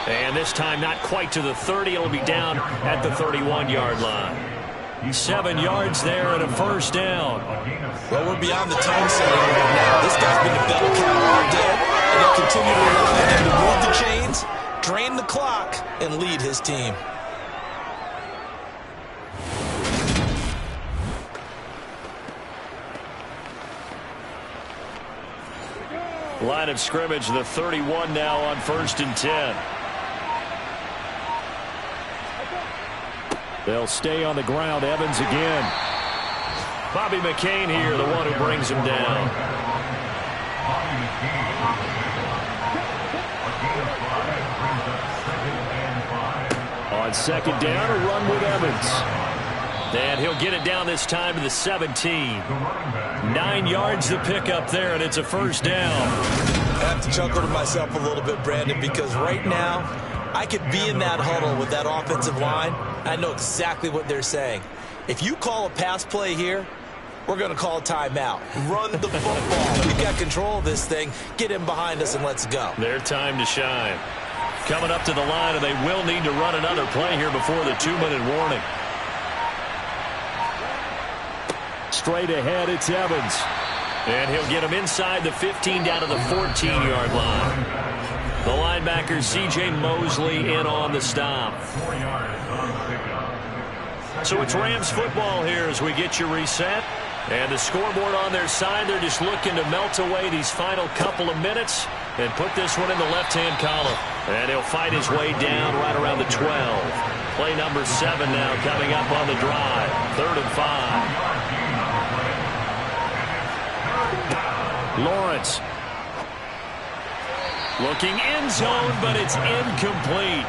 And this time not quite to the 30. It'll be down at the 31-yard line. 7 yards there and a first down. Well, we're beyond the time setting right now. This guy's been a bell cow all day, and he'll continue to rely on him to move the chains, drain the clock, and lead his team. Line of scrimmage, the 31 now on 1st and 10. They'll stay on the ground. Evans again. Bobby McCain here, the one who brings him down. On second down, a run with Evans. And he'll get it down this time to the 17. 9 yards to pick up there, and it's a first down. I have to chuckle to myself a little bit, Brandon, because right now I could be in that huddle with that offensive line. I know exactly what they're saying. If you call a pass play here, we're going to call a timeout. Run the football. We've got control of this thing. Get in behind us and let's go. Their time to shine. Coming up to the line, and they will need to run another play here before the 2-minute warning. Straight ahead, it's Evans. And he'll get him inside the 15 down to the 14-yard line. The linebacker, C.J. Mosley, in on the stop. So it's Rams football here as we get you reset. And the scoreboard on their side, they're just looking to melt away these final couple of minutes and put this one in the left-hand column. And he'll fight his way down right around the 12. Play number 7 now coming up on the drive. 3rd and 5. Lawrence. Looking end zone, but it's incomplete.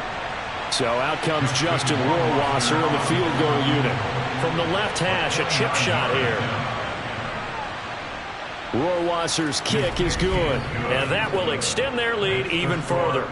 So out comes Justin Rohrwasser in the field goal unit. From the left hash, a chip shot here. Rohrwasser's kick is good. And that will extend their lead even further.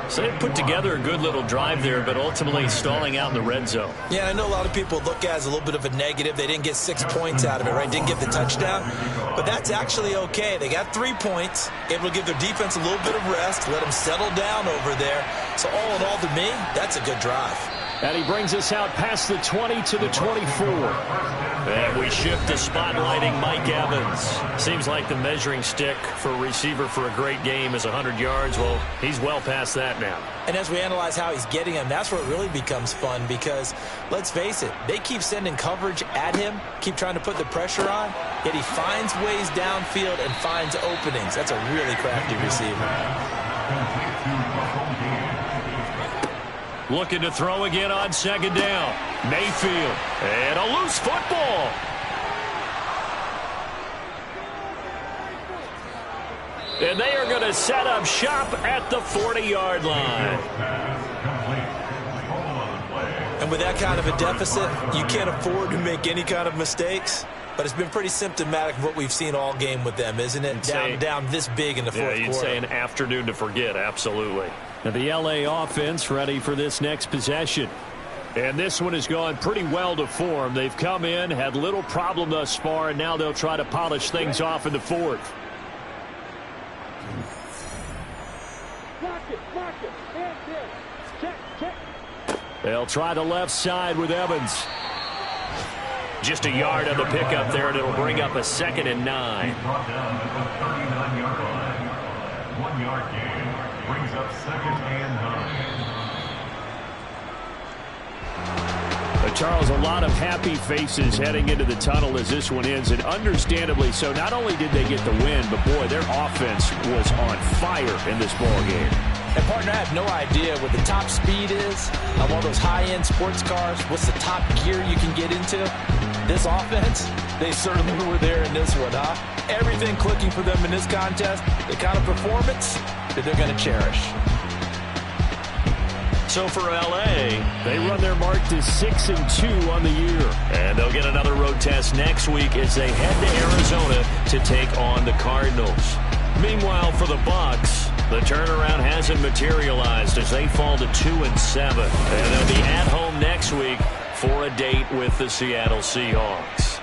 So they put together a good little drive there, but ultimately stalling out in the red zone. Yeah, I know a lot of people look at it as a little bit of a negative. They didn't get 6 points out of it, right? Didn't get the touchdown. But that's actually okay. They got 3 points, able to give their defense a little bit of rest, let them settle down over there. So all in all, to me, that's a good drive. And he brings us out past the 20 to the 24. And we shift to spotlighting Mike Evans. Seems like the measuring stick for a receiver for a great game is 100 yards. Well, he's well past that now. And as we analyze how he's getting him, that's where it really becomes fun because, let's face it, they keep sending coverage at him, keep trying to put the pressure on, yet he finds ways downfield and finds openings. That's a really crafty receiver. Looking to throw again on second down. Mayfield. And a loose football. And they are going to set up shop at the 40-yard line. And with that kind of a deficit, you can't afford to make any kind of mistakes. But it's been pretty symptomatic of what we've seen all game with them, isn't it? Down this big in the fourth quarter. Yeah, you'd say an afternoon to forget, absolutely. And the L.A. offense ready for this next possession. And this one has gone pretty well to form. They've come in, had little problem thus far, and now they'll try to polish things off in the fourth. They'll try the left side with Evans. Just a yard on the pickup there, and it'll bring up a 2nd and 9. Brought down at the 39-yard line. 1-yard gain brings up 2nd and 9. Charles, a lot of happy faces heading into the tunnel as this one ends, and understandably so. Not only did they get the win, but boy, their offense was on fire in this ball game. And, partner, I have no idea what the top speed is of all those high-end sports cars. What's the top gear you can get into? This offense, they certainly were there in this one, huh? Everything clicking for them in this contest, the kind of performance that they're going to cherish. So for L.A., they run their mark to 6-2 on the year. And they'll get another road test next week as they head to Arizona to take on the Cardinals. Meanwhile, for the Bucs, the turnaround hasn't materialized as they fall to 2-7. And they'll be at home next week for a date with the Seattle Seahawks.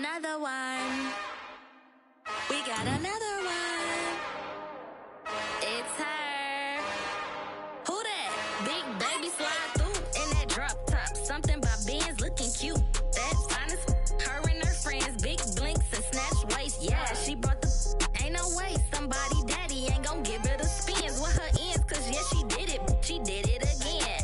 another one. We got another one. It's her. Who that? Big baby slide through in that drop top. Something by Benz looking cute. That's fine as her and her friends. Big blinks and snatch waist. Yeah, she brought the. Ain't no way somebody daddy ain't gon' give her the spins with her ends. Cause yeah, she did it. She did it again.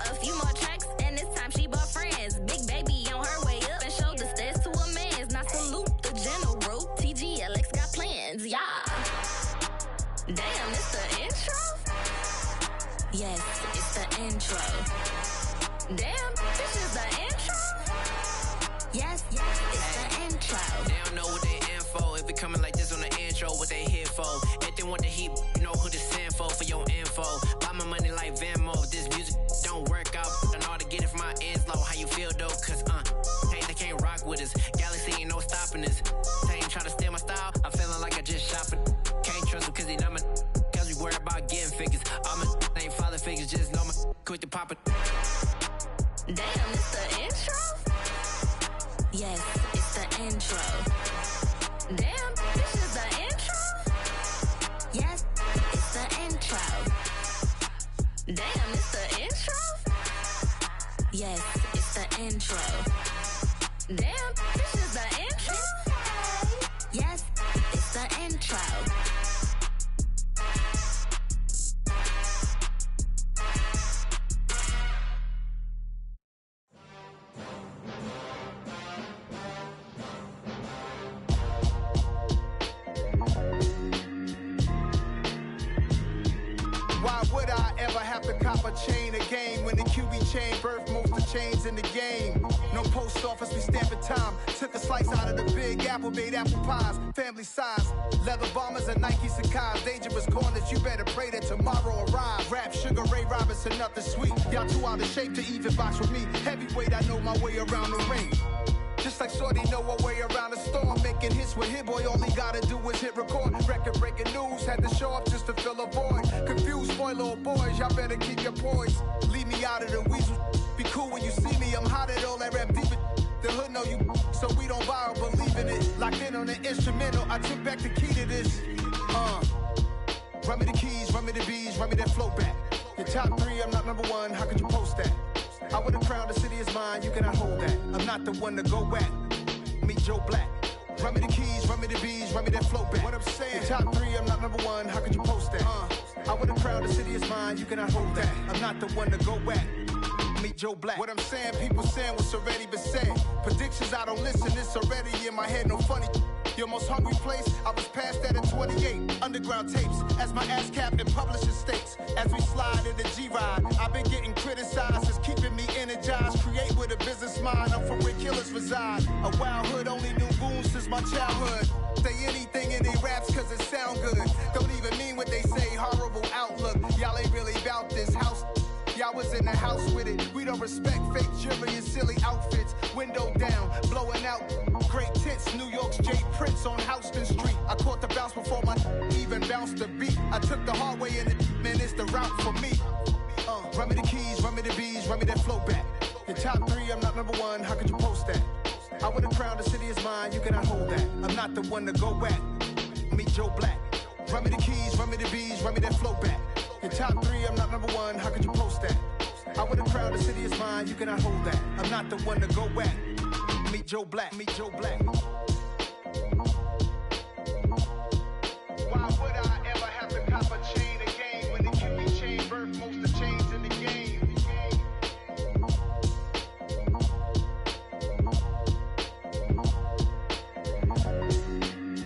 A few more tracks and this time she bought friends. Big baby on her way up and showed the stairs to a man's. Now salute the general. TGLX got plans. Yeah. Damn, it's the intro? Yes, it's the intro. Damn, this is the intro? Yes, it's the intro. They don't know what they in for. If it coming like this on the intro, what they here for? If they want the heat, you know who to send for your info. Buy my money like Venmo. If this music don't work out, I know how to get it from my ends low. How you feel though? Cause hey, they can't rock with us. Galaxy ain't no stopping this. They ain't trying to steal my style. I'm feeling like I just shopping. Can't trust them cause they not my. Cause we worry about getting figures. All my ain't father figures, just know my quick to pop it. Damn, it's the intro? Yes, it's the intro. Damn, this is the intro? Yes, it's the intro. Damn, it's the intro? Yes, it's the intro. Damn, this is the intro? Yes, it's the intro. Why would I ever have to cop a chain again when the QB chain birthed most of the chains in the game? No post office, we stamping time. Took a slice out of the big apple, made apple pies, family size. Leather bombers and Nike Sacai's. Dangerous corners, you better pray that tomorrow arrives. Rap, Sugar Ray Robinson, nothing sweet. Y'all too out of shape to even box with me. Heavyweight, I know my way around the ring. Just like Shorty know her way around the storm. Making hits with Hit Boy, all he gotta do is hit record. Record breaking news, had to show up just to fill a void. Confused boy, little boys, y'all better keep your poise. Leave me out of the weasel. Be cool when you see me, I'm hot at all that rap deep. The hood know you, so we don't borrow, believe in it. Locked in on the instrumental, I took back the key to this. Run me the keys, run me the bees, run me that flow back. Your top three, I'm not number one, how could you post that? I would've crowned the city is mine, you cannot hold that. I'm not the one to go at. Meet Joe Black. Run me the keys, run me the bees, run me that flow back. What I'm saying, your top three, I'm not number one, how could you post that? I would've crowned the city is mine, you cannot hold that. I'm not the one to go at. Meet Joe Black. What I'm saying, people saying what's already been said. Predictions, I don't listen, it's already in my head, no funny. Your most hungry place, I was past that in 28. Underground tapes, as my ass cap in publishing states. As we slide in the G-Ride, I've been getting criticized, it's keeping me energized. Create with a business mind, I'm from where killers reside. A wild hood, only knew goons since my childhood. Say anything in they raps cause it sound good. Don't even mean what they say, horrible outlook. Y'all ain't really about this house. Y'all was in the house with it. We don't respect fake jewelry and silly outfits. Window down, blowing out. Great tits, New York's J. Prince on Houston Street. I caught the bounce before my even bounced the beat. I took the hard way in it, man, it's the route for me. Run me the keys, run me the bees, run me that flow back. Your top three, I'm not number one, how could you post that? I would've crowned the city is mine, you cannot hold that. I'm not the one to go at. Meet Joe Black. Run me the keys, run me the bees, run me that flow back. Your top three, I'm not number one, how could you post that? I would've crowned the city is mine, you cannot hold that. I'm not the one to go at. Meet Joe Black, meet Joe Black. Why would I ever have to cop a chain again when the QB chain birthed most of the chains in the game?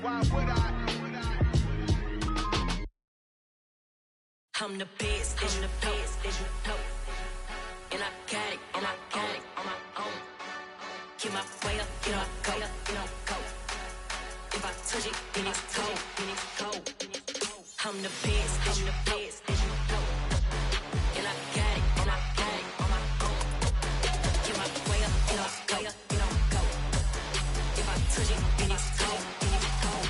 Why would I? I'm the best, I'm the best, and I got it, and I got it on my own. Keep my way up, get on go, get on go. If I touch it, then it's cold, then it's cold. I'm the best, I'm the best, and I got it, and I got it on my own. Keep my way up, get on go, get on go. If I touch it, then it's cold, then it's cold.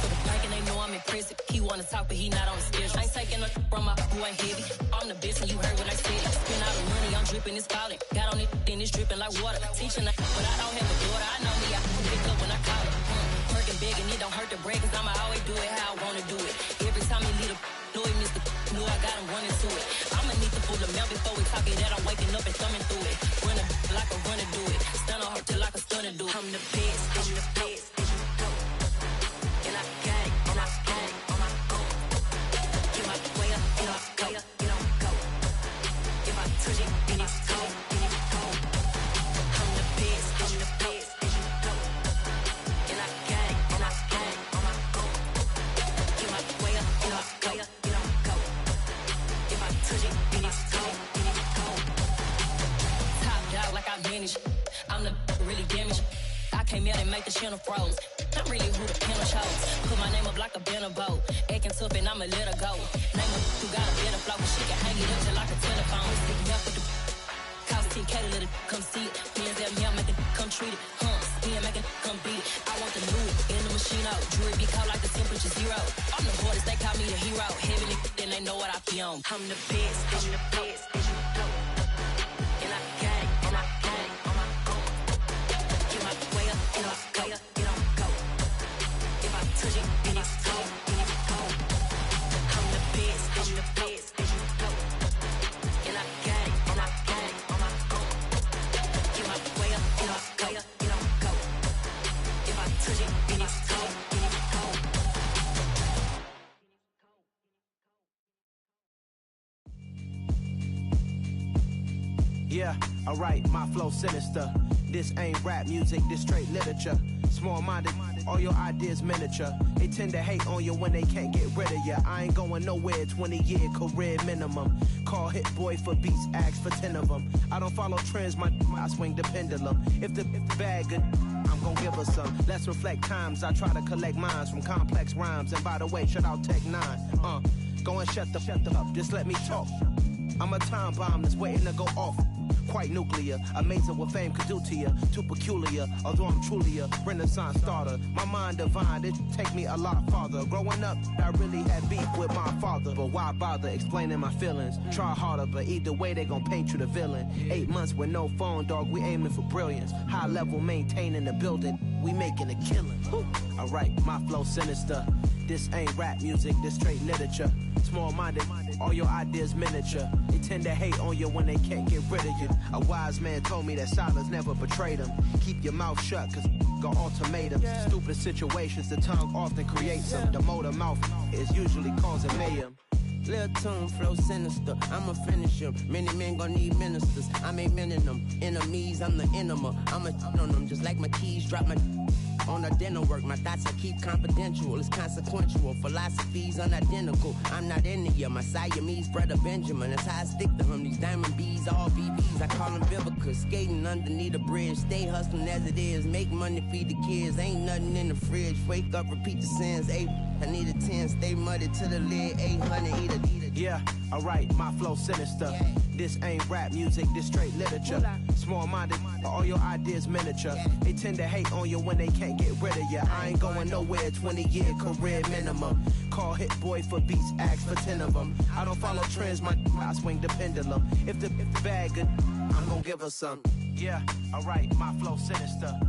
For the bike and they know I'm impressive. He wanna talk, but he not on the schedule. I ain't taking no from my who ain't heavy. I'm the best and you heard what I said. Spend all the money, I'm dripping, it's falling. Got on it, then it's dripping like water. Teaching her, but I don't have a daughter. I know me, I can pick up when I call her. Working big and it don't hurt to break, cause I'ma always do it how I wanna do it. Every time he lead a know he missed the knew I got him running to it. I'ma need to pull the mouth before we talk it that I'm waking up and thumbing through it. Run a like a runner do it. Stun on her till like a stunner do it. I'm the best, I'm the best. And I got it, and I got it on my own. Get my way up, and I go, and I go. If I touch it, then it's cold, then it's cold. I'm the best, I'm the best. And I got it, and I got it on my own. Get my way up, and I go, and I go. If I touch it, then it's cold, then it's cold. Top dog like I manage. I'm the really damaged. I came out and make the channel froze. I'm really who the piano chose. Put my name up like a banner boat. Acting tough and I'ma let her go. Name her who got a better flow. She can hang it up just like a telephone. Stick me up with the cost 10K to let it come see it. Hands out here, make it come treat it. Spin, make it come beat it. I want the new in the machine out. Jewelry be cold like the temperature 0. I'm the hardest, they call me the hero. Heaven and then they know what I be on. I'm the best, I'm the best. And I got it, and I got it on my own. Get my way up, and I go, and I go. If I touch it, then it's cold, then it's cold. I'm the best, I'm the best. And I got it, and I got it on my own. Get my way up, and I go, and I go. If I touch it, then it's cold, then it's cold. Yeah, alright, my flow sinister. This ain't rap music, this straight literature. Small-minded, all your ideas miniature. They tend to hate on you when they can't get rid of you. I ain't going nowhere, 20-year career minimum. Call Hit Boy for beats, ask for 10 of them. I don't follow trends, I swing the pendulum. If the bag good, I'm gon' give her some. Let's reflect times, I try to collect minds from complex rhymes. And by the way, shout out Tech 9. Go and shut the up, just let me talk. I'm a time bomb that's waiting to go off. Quite nuclear, amazing what fame could do to you. Too peculiar, although I'm truly a renaissance starter. My mind divine, it take me a lot farther. Growing up, I really had beef with my father. But why bother explaining my feelings? Try harder, but either way they gon' paint you the villain. 8 months with no phone, dog, we aiming for brilliance. High level maintaining the building, we making a killing. Alright, my flow sinister. This ain't rap music, this straight literature. Small-minded, all your ideas miniature. They tend to hate on you when they can't get rid of you. A wise man told me that silence never betrayed him. Keep your mouth shut, cause got ultimatums. Stupid situations, the tongue often creates them. The motor mouth is usually causing mayhem. Lil' tune, flow sinister, I'ma finish him. Many men gon' need ministers, I'm a men in them. Enemies, I'm the enema. I'ma on them, just like my keys, drop my on a dinner work. My thoughts I keep confidential, it's consequential. Philosophies unidentical, I'm not into you. My Siamese brother Benjamin, that's how I stick to him. These diamond bees, all BBs, I call them Vivica. Skating underneath a bridge, stay hustling as it is. Make money, feed the kids, ain't nothing in the fridge. Wake up, repeat the sins, I need a 10, stay muddy to the lid, 800, eat a. Yeah, alright, my flow sinister. This ain't rap music, this straight literature. Small-minded, all your ideas miniature. They tend to hate on you when they can't get rid of you. I ain't going nowhere, 20-year career minimum. Call Hit Boy for beats, ask for 10 of them. I don't follow trends, I swing the pendulum. If the bag good, I'm gon' give her some. Yeah, alright, my flow sinister.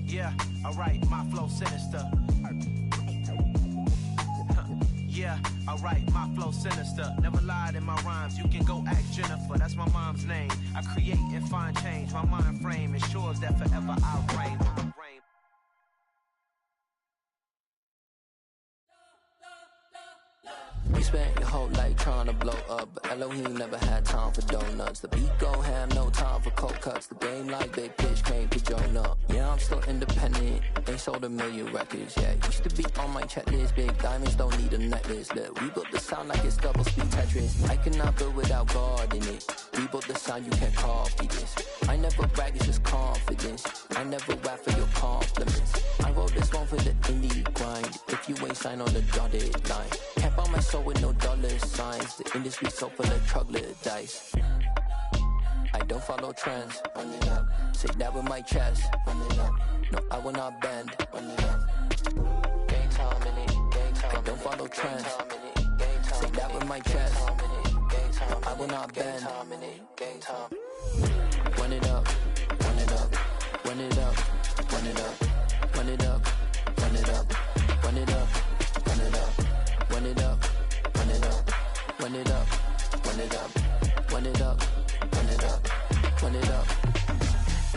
Yeah, alright, my flow sinister. Yeah, alright, my flow sinister. Never lied in my rhymes, you can go ask Jennifer. That's my mom's name. I create and find change. My mind frame ensures that forever I reign. You spent your whole life trying to blow up, but Elohim never had time for donuts. The beat go ham, no time for cold cuts. The game like big bitch came to join up. Yeah, I'm still independent, ain't sold 1 million records. Yeah, used to be on my checklist. Big diamonds don't need a necklace. Look, we built the sound like it's double speed Tetris. I cannot build without God in it. We built the sound, you can't copy this. I never brag, it's just confidence. I never rap for your compliments. I wrote this one for the indie grind. If you ain't signed on the dotted line, can't buy my soul with no dollar signs. The industry so full of troglodytes. I don't follow trends. Say that with my chest. No, I will not bend. Gang time in it. I don't follow trends. Say that with my chest. I will not bend. Game time. Run it up, run it up, run it up, run it up, run it up, run it up, run it up, run it up, run it up, run it up, run it up, run it up, run it up, run it up, run it up.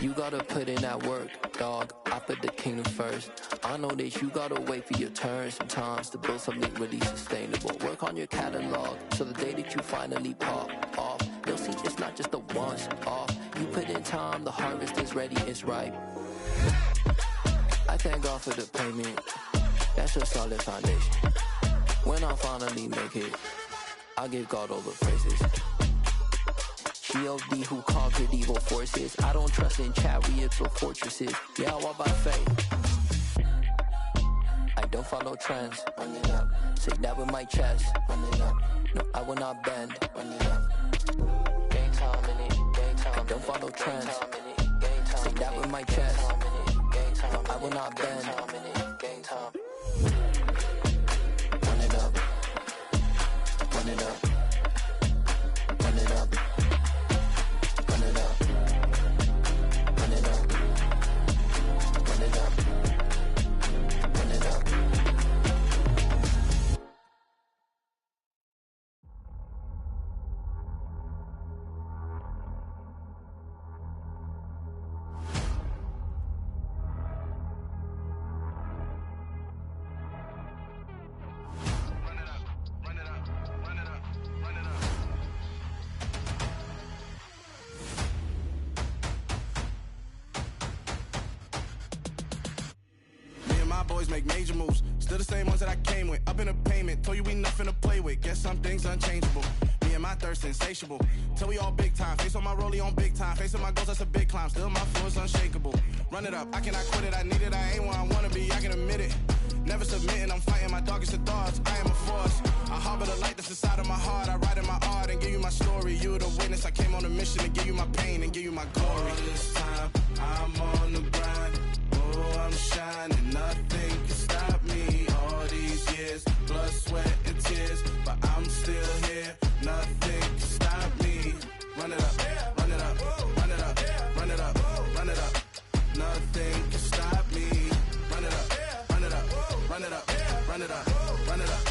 You gotta put in that work, dog. I put the kingdom first. I know that you gotta wait for your turn sometimes to build something really sustainable. Work on your catalog, so the day that you finally pop off, you'll see it's not just a once off. You put in time, the harvest is ready, it's ripe. I thank God for the payment. That's a solid foundation. When I finally make it, I give God all the praises. G.O.D. who conquered evil forces. I don't trust in chariots or fortresses. Yeah, I walk by faith. I don't follow trends. Run it up. Say that with my chest. Run it up. No, I will not bend. Run it up. Game time in it. Game time. I don't follow trends. Say that with my chest. No, I will not bend. Game time. Run it up. Run it up. Run it up. Run it up. Run it up. Run it up. Run it up. Boys make major moves, still the same ones that I came with. Up in the payment, told you we nothing to play with. Guess some things unchangeable. Me and my thirst insatiable. Till we all big time. Face on my rollie on big time. Facing my goals, that's a big climb. Still my flow is unshakable. Run it up, I cannot quit it. I need it, I ain't where I wanna be. I can admit it. Never submitting, I'm fighting my darkest of thoughts. I am a force. I harbor the light that's inside of my heart. I write in my art and give you my story. You the witness. I came on a mission to give you my pain and give you my glory. All this time, I'm on the grind. Oh, I'm shining, nothing can stop me. All these years, blood, sweat, and tears, but I'm still here. Nothing can stop me. Run it up, run it up, run it up, run it up, run it up. Nothing can stop me. Run it up, run it up, run it up, run it up, run it up.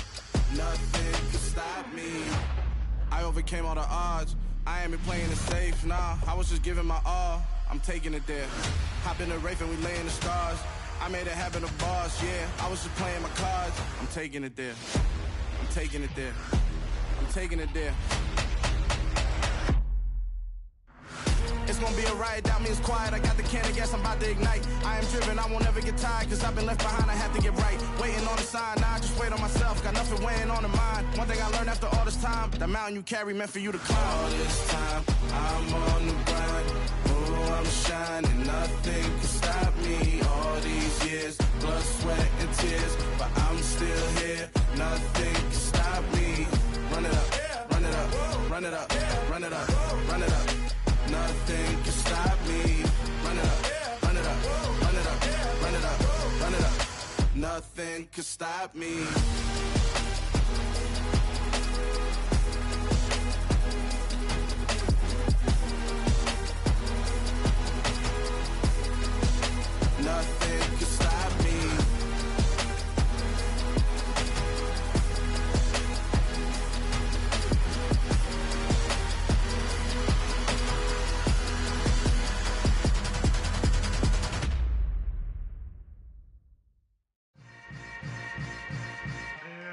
Nothing can stop me. I overcame all the odds. I ain't been playing it safe, nah. I was just giving my all. I'm taking it there. Hop in the Wraith and we lay in the stars. I made it happen to boss, yeah. I was just playing my cards. I'm taking it there. I'm taking it there. I'm taking it there. It's gonna be a riot, doubt me it's quiet. I got the can of gas, I'm about to ignite. I am driven, I won't ever get tired, cause I've been left behind, I have to get right. Waiting on the sign, now I just wait on myself. Got nothing weighing on the mind. One thing I learned after all this time, the mountain you carry meant for you to climb. All this time, I'm on the grind. Oh, I'm shining, nothing can stop me. All these years, blood, sweat, and tears, but I'm still here. Nothing can stop me. Run it up, run it up, run it up, run it up, run it up. Nothing can stop me. Run it up, run it up, run it up, run it up, run it up. Nothing can stop me. Nothing can stop me.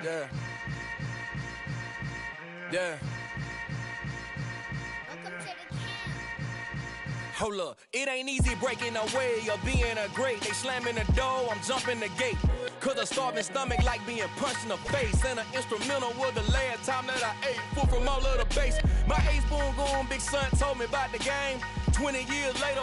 Yeah. Yeah. Hold up, it ain't easy breaking away or being a great. They slamming the door, I'm jumping the gate. Cause a starving stomach like being punched in the face. And an instrumental was the last time that I ate. Food from all of the base. My ace boom goon, big son told me about the game. 20 years later,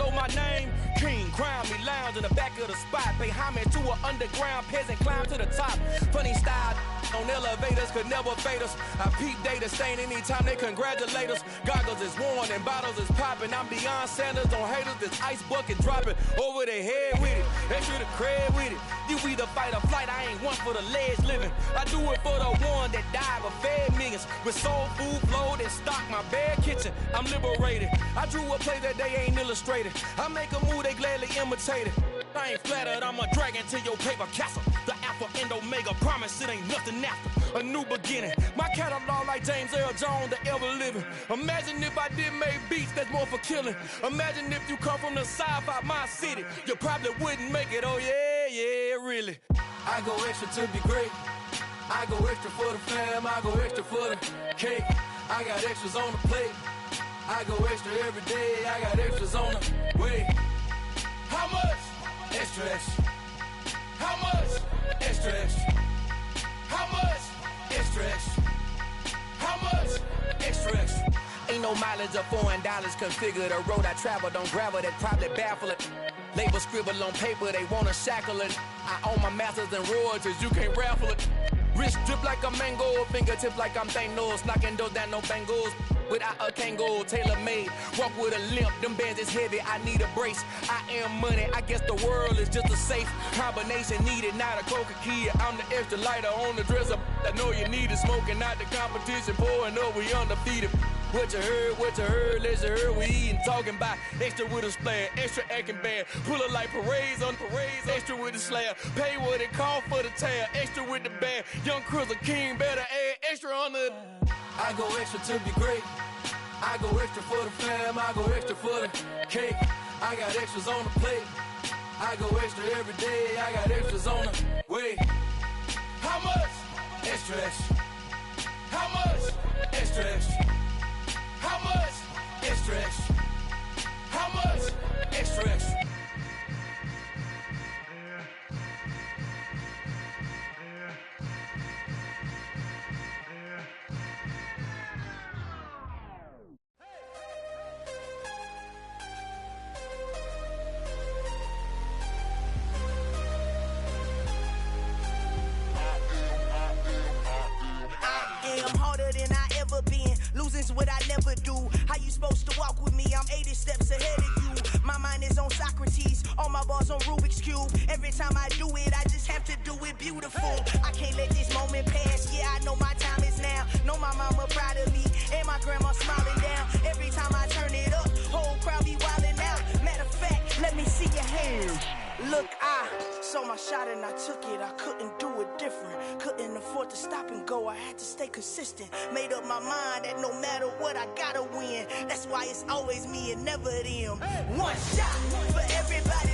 know my name? King, crown me, lounge in the back of the spot. Pay homage to an underground peasant, climb to the top. Funny style on elevators could never fade us. I peep data stain anytime they congratulate us. Goggles is worn and bottles is popping. I'm Deion Sanders on haters, this ice bucket dropping over their head with it. Extra the cred with it. You either fight or flight, I ain't one for the ledge living. I do it for the one that died but fed millions. With soul food flowed and stock my bare kitchen. I'm liberated. I drew a play that they ain't illustrated. I make a move, they gladly imitate it. I ain't flattered, I'm a dragon to your paper castle. The Alpha and Omega, promise it ain't nothing after. A new beginning. My catalog like James Earl Jones, the ever living. Imagine if I did make beats that's more for killing. Imagine if you come from the sci-fi, my city. You probably wouldn't make it, oh yeah, really. I go extra to be great. I go extra for the fam, I go extra for the cake. I got extras on the plate. I go extra every day, I got extras on the way. How much? Extra, extra. How much? Extra, extra. How much? Extra, extra. How much? Extra, extra. Ain't no mileage of $4 configure the road I travel. Don't gravel, that probably baffle it. Label scribble on paper, they wanna shackle it. I own my masters and royalties, you can't raffle it. Wrist drip like a mango, fingertips like I'm Thanos. Knocking those down, no bangles. Without a Kango, tailor-made. Walk with a limp, them bands is heavy, I need a brace. I am money, I guess the world is just a safe combination needed, not a coca key. I'm the extra lighter on the dresser. I know you need it, smoking out the competition, pouring up, we undefeated. What you heard, let's hear we eating, talking about extra with a splash, extra acting bad, pull it like parades on parades, extra with the slab, pay what it cost for the tab, extra with the band, young Chris a king, better add extra on the. I go extra to be great. I go extra for the fam, I go extra for the cake. I got extras on the plate. I go extra every day, I got extras on the way. How much? Extra, extra. How much? Extra, extra. How much? Extra, extra. How much? Extra, extra. Losing's what I never do. How you supposed to walk with me? I'm 80 steps ahead of you. My mind is on Socrates, all my bars on Rubik's Cube. Every time I do it, I just have to do it beautiful. I can't let this moment pass. Yeah, I know my time is now. Know my mama proud of me, and my grandma smiling down. Every time I turn it up, whole crowd be wildin' out. Matter of fact, let me see your hands. Look, I saw my shot and I took it. I couldn't do it different. Couldn't afford to stop and go. I had to stay consistent. Made up my mind that no matter what, I gotta win. That's why it's always me and never them. One shot for everybody.